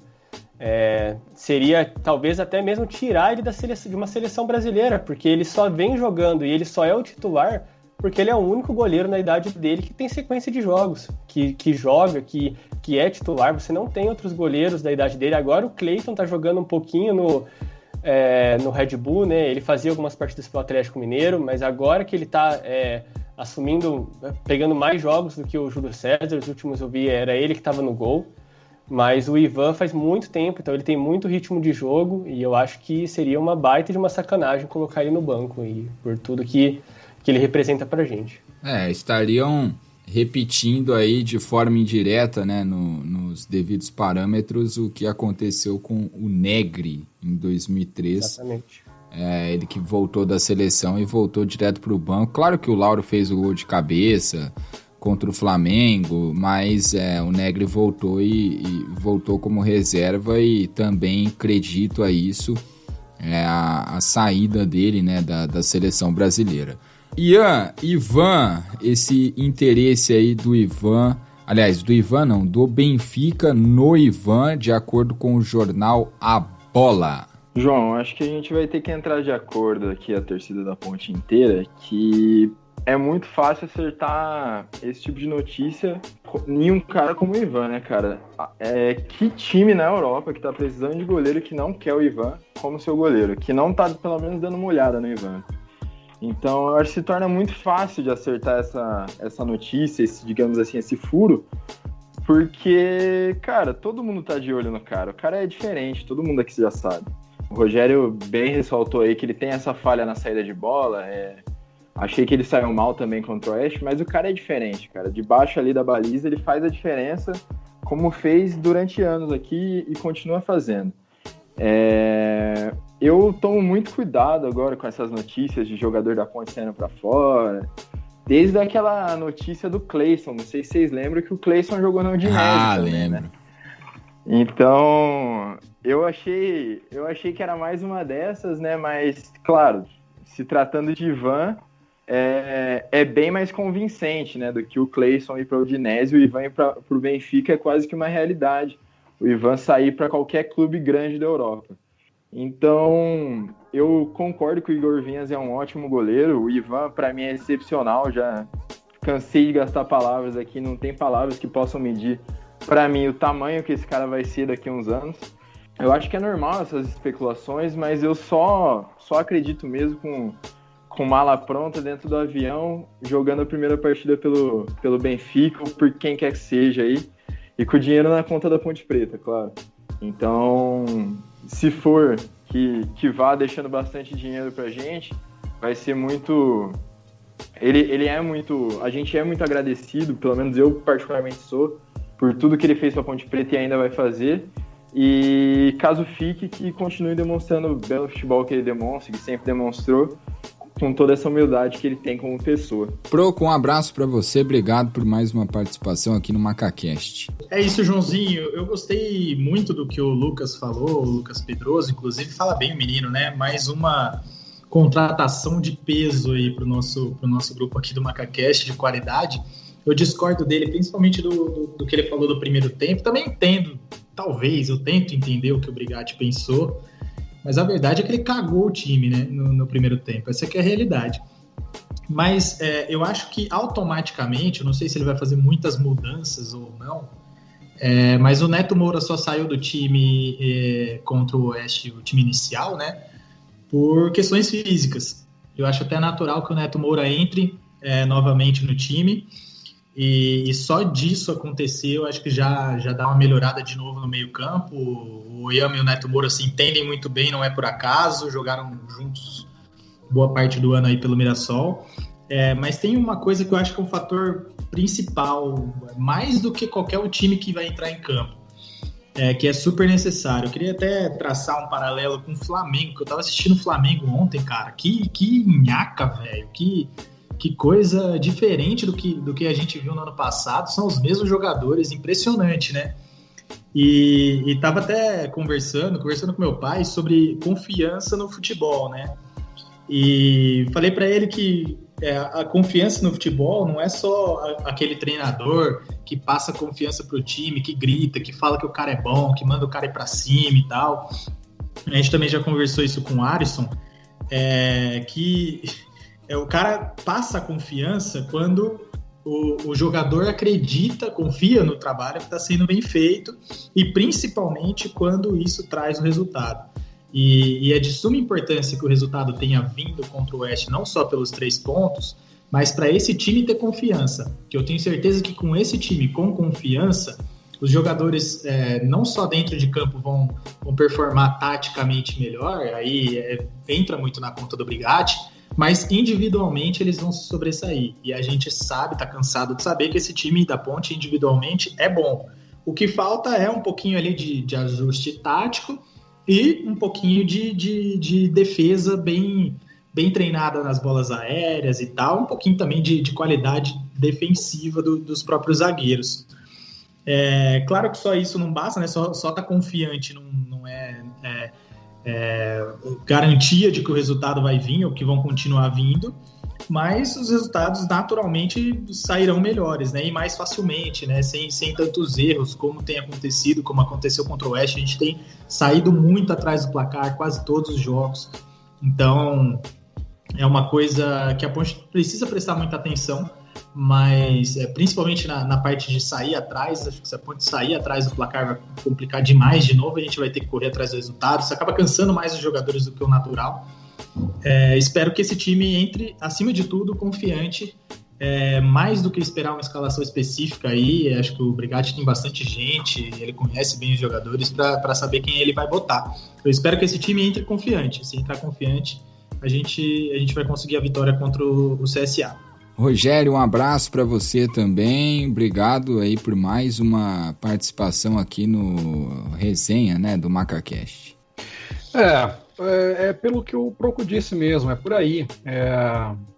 seria talvez até mesmo tirar ele de uma seleção brasileira, porque ele só vem jogando e ele só é o titular porque ele é o único goleiro na idade dele que tem sequência de jogos, que joga, que é titular. Você não tem outros goleiros da idade dele. Agora o Cleiton tá jogando um pouquinho no Red Bull, né? Ele fazia algumas partidas pelo Atlético Mineiro, mas agora que ele tá pegando mais jogos do que o Júlio César, os últimos eu vi, era ele que estava no gol. Mas o Ivan faz muito tempo, então ele tem muito ritmo de jogo, e eu acho que seria uma baita de uma sacanagem colocar ele no banco, e por tudo que ele representa pra gente. Estariam repetindo aí de forma indireta, né, nos devidos parâmetros, o que aconteceu com o Negri em 2003. Exatamente. Ele que voltou da seleção e voltou direto pro banco. Claro que o Lauro fez o gol de cabeça contra o Flamengo, mas o Negri voltou e voltou como reserva, e também acredito a isso, a saída dele, né, da seleção brasileira. Ivan, esse interesse aí do Ivan, aliás, do Ivan não, do Benfica no Ivan, de acordo com o jornal A Bola. João, acho que a gente vai ter que entrar de acordo aqui, a torcida da Ponte inteira, que é muito fácil acertar esse tipo de notícia em um cara como o Ivan, né, cara? Que time na Europa que tá precisando de goleiro que não quer o Ivan como seu goleiro, que não tá, pelo menos, dando uma olhada no Ivan? Então, eu acho que se torna muito fácil de acertar essa notícia, digamos assim, esse furo, porque, cara, todo mundo tá de olho no cara. O cara é diferente, todo mundo aqui já sabe. O Rogério bem ressaltou aí que ele tem essa falha na saída de bola, achei que ele saiu mal também contra o Oeste, mas o cara é diferente, cara. Debaixo ali da baliza, ele faz a diferença, como fez durante anos aqui e continua fazendo. Eu tomo muito cuidado agora com essas notícias de jogador da Ponte saindo pra fora. Desde aquela notícia do Cleison, não sei se vocês lembram que o Cleison jogou na Udinese também, lembro. né? Então, eu achei que era mais uma dessas, né? Mas, claro, se tratando de Ivan, é bem mais convincente, né? Do que o Cleison ir para o Udinese, o Ivan ir para o Benfica é quase que uma realidade. O Ivan sair para qualquer clube grande da Europa. Então, eu concordo que o Igor Vinhas é um ótimo goleiro. O Ivan, para mim, é excepcional. Já cansei de gastar palavras aqui, não tem palavras que possam medir, para mim, o tamanho que esse cara vai ser daqui a uns anos. Eu acho que é normal essas especulações, mas eu só acredito mesmo com mala pronta dentro do avião, jogando a primeira partida pelo Benfica, ou por quem quer que seja aí, e com o dinheiro na conta da Ponte Preta, claro. Então, se for que vá deixando bastante dinheiro pra gente, vai ser muito... Ele é muito... A gente é muito agradecido, pelo menos eu particularmente sou, por tudo que ele fez pra Ponte Preta e ainda vai fazer. E caso fique, que continue demonstrando o belo futebol que ele demonstra, que sempre demonstrou, com toda essa humildade que ele tem como pessoa. Proco, um abraço para você, obrigado por mais uma participação aqui no MacaCast. É isso, Joãozinho, eu gostei muito do que o Lucas falou, o Lucas Pedroso, inclusive fala bem o menino, né? Mais uma contratação de peso aí pro nosso grupo aqui do MacaCast, de qualidade. Eu discordo dele, principalmente do que ele falou do primeiro tempo. Também entendo, talvez, eu tento entender o que o Brigatti pensou, mas a verdade é que ele cagou o time, né, no primeiro tempo. Essa que é a realidade. Mas eu acho que automaticamente, eu não sei se ele vai fazer muitas mudanças ou não, mas o Neto Moura só saiu do time contra o Oeste, o time inicial, né, por questões físicas. Eu acho até natural que o Neto Moura entre novamente no time. E só disso acontecer, eu acho que já dá uma melhorada de novo no meio-campo. O Yama e o Neto Moura se entendem muito bem, não é por acaso, jogaram juntos boa parte do ano aí pelo Mirassol. Mas tem uma coisa que eu acho que é um fator principal, mais do que qualquer time que vai entrar em campo, que é super necessário. Eu queria até traçar um paralelo com o Flamengo, que eu tava assistindo o Flamengo ontem, cara. Que nhaca, velho, que coisa diferente do que a gente viu no ano passado. São os mesmos jogadores, impressionante, né? E tava até conversando com meu pai sobre confiança no futebol, né? E falei para ele que a confiança no futebol não é só aquele treinador que passa confiança pro time, que grita, que fala que o cara é bom, que manda o cara ir pra cima e tal. A gente também já conversou isso com o Alisson, que... o cara passa a confiança quando o jogador acredita, confia no trabalho que está sendo bem feito, e principalmente quando isso traz o resultado. E é de suma importância que o resultado tenha vindo contra o Oeste, não só pelos 3 pontos, mas para esse time ter confiança. Que eu tenho certeza que com esse time com confiança, os jogadores não só dentro de campo vão performar taticamente melhor, aí entra muito na conta do Brigatti, mas individualmente eles vão se sobressair. E a gente sabe, tá cansado de saber que esse time da Ponte individualmente é bom. O que falta é um pouquinho ali de ajuste tático e um pouquinho de defesa bem treinada nas bolas aéreas e tal, um pouquinho também de qualidade defensiva dos próprios zagueiros. Claro que só isso não basta, né? Só tá confiante não é garantia de que o resultado vai vir ou que vão continuar vindo, mas os resultados naturalmente sairão melhores, né? E mais facilmente, né? Sem tantos erros como tem acontecido, como aconteceu contra o Oeste. A gente tem saído muito atrás do placar quase todos os jogos, então é uma coisa que a Ponte precisa prestar muita atenção, mas principalmente na parte de sair atrás. Acho que se a Ponte sair atrás do placar vai complicar demais de novo, a gente vai ter que correr atrás do resultado, isso acaba cansando mais os jogadores do que o natural. Espero que esse time entre, acima de tudo, confiante, mais do que esperar uma escalação específica aí. Acho que o Brigatti tem bastante gente, ele conhece bem os jogadores para saber quem ele vai botar. Eu espero que esse time entre confiante. Se entrar confiante, a gente vai conseguir a vitória contra o CSA. Rogério, um abraço para você também, obrigado aí por mais uma participação aqui no resenha, né, do MacaCast. Pelo que o Proco disse mesmo, é por aí.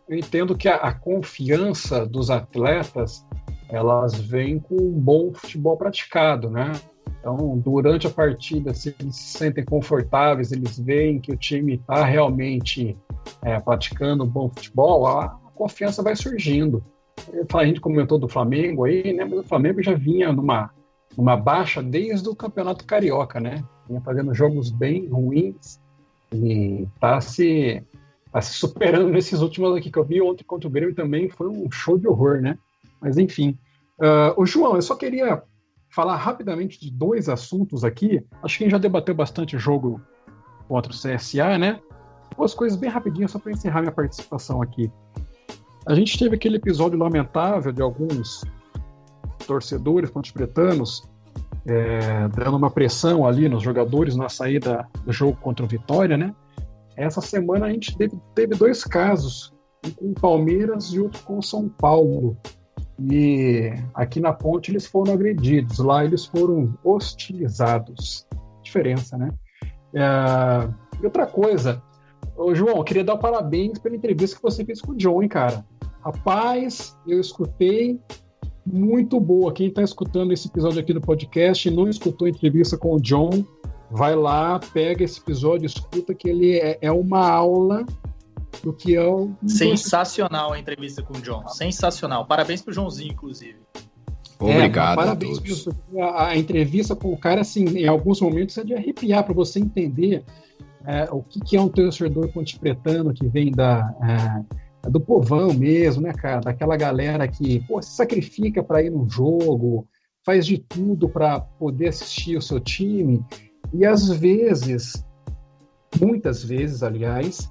Eu entendo que a confiança dos atletas, elas vêm com um bom futebol praticado, né? Então, durante a partida, se eles se sentem confortáveis, eles veem que o time está realmente praticando um bom futebol, a confiança vai surgindo. A gente comentou do Flamengo aí, né? Mas o Flamengo já vinha numa baixa desde o Campeonato Carioca, né? Vinha fazendo jogos bem ruins, E tá se superando nesses últimos aqui que eu vi ontem contra o Grêmio também, foi um show de horror, né? Mas enfim. Ô João, eu só queria falar rapidamente de 2 assuntos aqui. Acho que a gente já debateu bastante o jogo contra o CSA, né? 2 coisas bem rapidinhas só para encerrar minha participação aqui. A gente teve aquele episódio lamentável de alguns torcedores ponte-pretanos dando uma pressão ali nos jogadores na saída do jogo contra o Vitória, né? Essa semana a gente teve 2 casos, um com o Palmeiras e outro com o São Paulo. E aqui na Ponte eles foram agredidos, lá eles foram hostilizados. Diferença, né? E outra coisa, ô João, eu queria dar parabéns pela entrevista que você fez com o John, hein, cara? Rapaz, eu escutei, muito boa. Quem está escutando esse episódio aqui do podcast e não escutou a entrevista com o John, vai lá, pega esse episódio, escuta, que ele é uma aula do que é o... Sensacional a entrevista com o John, sensacional. Parabéns pro Joãozinho, inclusive. Obrigado parabéns a todos. A entrevista com o cara, assim, em alguns momentos é de arrepiar para você entender o que é um torcedor ponte-pretano que vem do povão mesmo, né, cara? Daquela galera que se sacrifica para ir num jogo, faz de tudo para poder assistir o seu time. E às vezes, muitas vezes, aliás,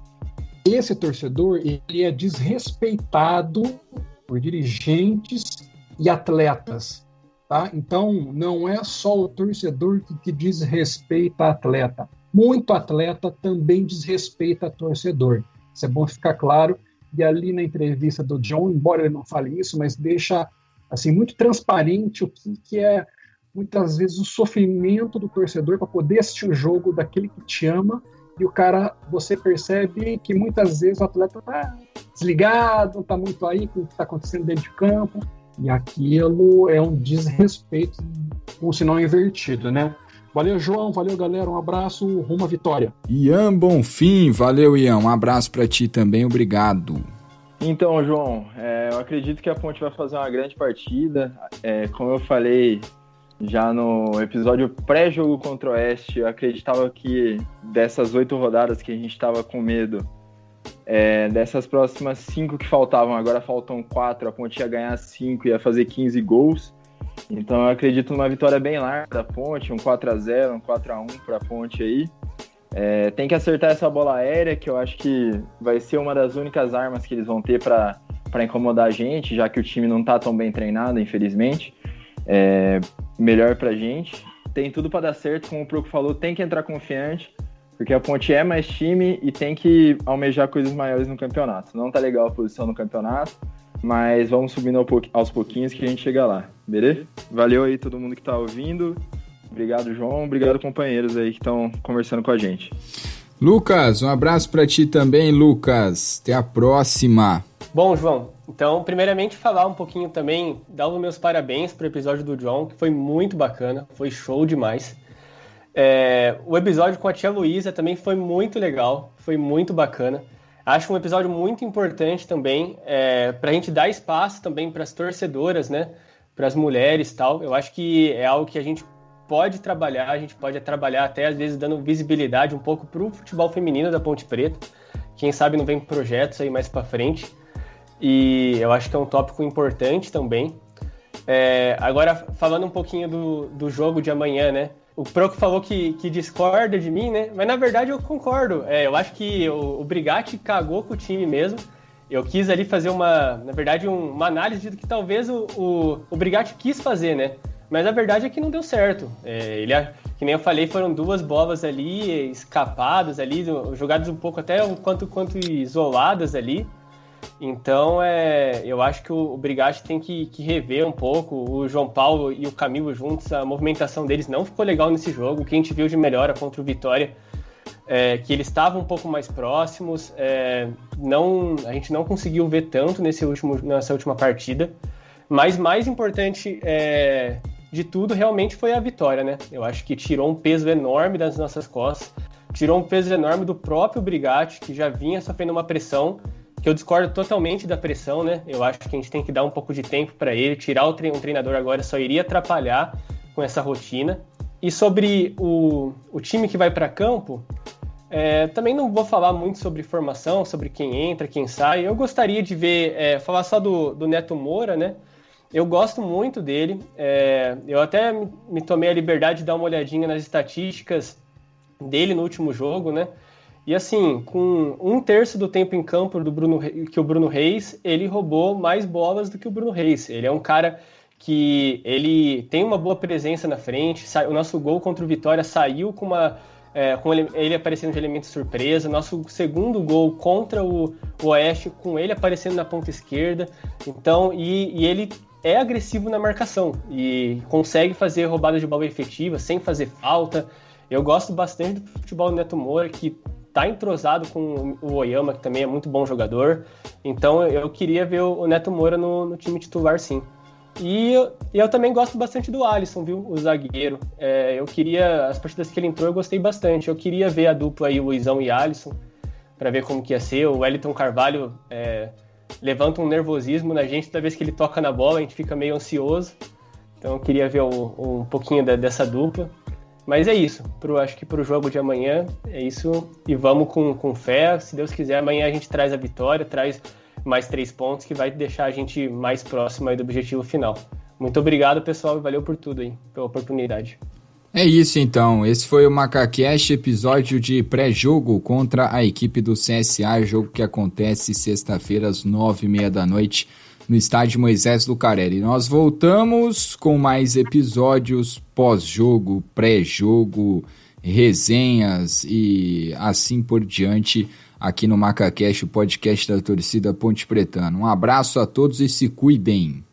esse torcedor ele é desrespeitado por dirigentes e atletas, tá? Então, não é só o torcedor que desrespeita atleta. Muito atleta também desrespeita torcedor. Isso é bom ficar claro. E ali na entrevista do John, embora ele não fale isso, mas deixa assim, muito transparente o que é, muitas vezes, o sofrimento do torcedor para poder assistir o jogo daquele que te ama. E o cara, você percebe que muitas vezes o atleta está desligado, não está muito aí com o que está acontecendo dentro de campo. E aquilo é um desrespeito, um sinal invertido, né? Valeu, João. Valeu, galera. Um abraço. Rumo à vitória. Ian Bonfim. Valeu, Ian. Um abraço para ti também. Obrigado. Então, João, eu acredito que a Ponte vai fazer uma grande partida. Como eu falei já no episódio pré-jogo contra o Oeste, eu acreditava que dessas 8 rodadas que a gente estava com medo, dessas próximas 5 que faltavam, agora faltam 4, a Ponte ia ganhar 5, ia fazer 15 gols. Então eu acredito numa vitória bem larga da Ponte, um 4-0, um 4-1 para a Ponte aí. Tem que acertar essa bola aérea, que eu acho que vai ser uma das únicas armas que eles vão ter para incomodar a gente, já que o time não está tão bem treinado, infelizmente. Melhor para a gente. Tem tudo para dar certo, como o Proco falou, tem que entrar confiante, porque a Ponte é mais time e tem que almejar coisas maiores no campeonato. Não tá legal a posição no campeonato, mas vamos subindo aos pouquinhos que a gente chega lá, beleza? Valeu aí todo mundo que tá ouvindo. Obrigado, João. Obrigado, companheiros aí que estão conversando com a gente. Lucas, um abraço para ti também, Lucas. Até a próxima. Bom, João, então, primeiramente falar um pouquinho também, dar os meus parabéns pro episódio do John, que foi muito bacana, foi show demais. O episódio com a tia Luísa também foi muito legal, foi muito bacana. Acho um episódio muito importante também, para a gente dar espaço também para as torcedoras, né, para as mulheres e tal. Eu acho que é algo que a gente pode trabalhar, até às vezes dando visibilidade um pouco para o futebol feminino da Ponte Preta. Quem sabe não vem projetos aí mais para frente. E eu acho que é um tópico importante também. Agora, falando um pouquinho do jogo de amanhã, né? O Proco falou que discorda de mim, né? Mas na verdade eu concordo. Eu acho que o Brigatti cagou com o time mesmo. Eu quis ali fazer uma análise do que talvez o Brigatti quis fazer, né? Mas a verdade é que não deu certo. Que nem eu falei, foram 2 bolas ali, escapadas ali, jogadas um pouco até um quanto isoladas ali. Então, eu acho que o Brigatti tem que rever um pouco. O João Paulo e o Camilo juntos, a movimentação deles não ficou legal nesse jogo. O que a gente viu de melhora contra o Vitória, que eles estavam um pouco mais próximos. A gente não conseguiu ver tanto nessa última partida. Mas mais importante de tudo realmente foi a vitória, né? Eu acho que tirou um peso enorme das nossas costas, tirou um peso enorme do próprio Brigatti, que já vinha sofrendo uma pressão, que eu discordo totalmente da pressão, né? Eu acho que a gente tem que dar um pouco de tempo para ele, tirar um treinador agora só iria atrapalhar com essa rotina. E sobre o time que vai para campo, Também não vou falar muito sobre formação, sobre quem entra, quem sai. Eu gostaria de ver, falar só do Neto Moura, né? Eu gosto muito dele. Eu até me tomei a liberdade de dar uma olhadinha nas estatísticas dele no último jogo, né? E assim, com 1/3 do tempo em campo que o Bruno Reis, ele roubou mais bolas do que o Bruno Reis. Ele é um cara que ele tem uma boa presença na frente. O nosso gol contra o Vitória saiu com ele aparecendo de elemento surpresa. Nosso segundo gol contra o Oeste, com ele aparecendo na ponta esquerda. Então, e ele é agressivo na marcação e consegue fazer roubadas de bola efetiva sem fazer falta. Eu gosto bastante do futebol do Neto Moura, que está entrosado com o Oyama, que também é muito bom jogador. Então eu queria ver o Neto Moura no time titular, sim. E eu também gosto bastante do Alisson, viu? O zagueiro. As partidas que ele entrou eu gostei bastante. Eu queria ver a dupla aí, Luizão e Alisson, para ver como que ia ser. O Wellington Carvalho levanta um nervosismo na gente toda vez que ele toca na bola, a gente fica meio ansioso. Então eu queria ver um pouquinho dessa dupla. Mas é isso, acho que pro jogo de amanhã é isso, e vamos com fé. Se Deus quiser, amanhã a gente traz a vitória, traz mais 3 pontos, que vai deixar a gente mais próximo aí do objetivo final. Muito obrigado, pessoal, e valeu por tudo aí, pela oportunidade. É isso então, esse foi o MacaCast, episódio de pré-jogo contra a equipe do CSA, jogo que acontece sexta-feira às 9h30 da noite no estádio Moisés Lucarelli. Nós voltamos com mais episódios pós-jogo, pré-jogo, resenhas e assim por diante aqui no MacaCast, o podcast da torcida Ponte Pretana. Um abraço a todos e se cuidem.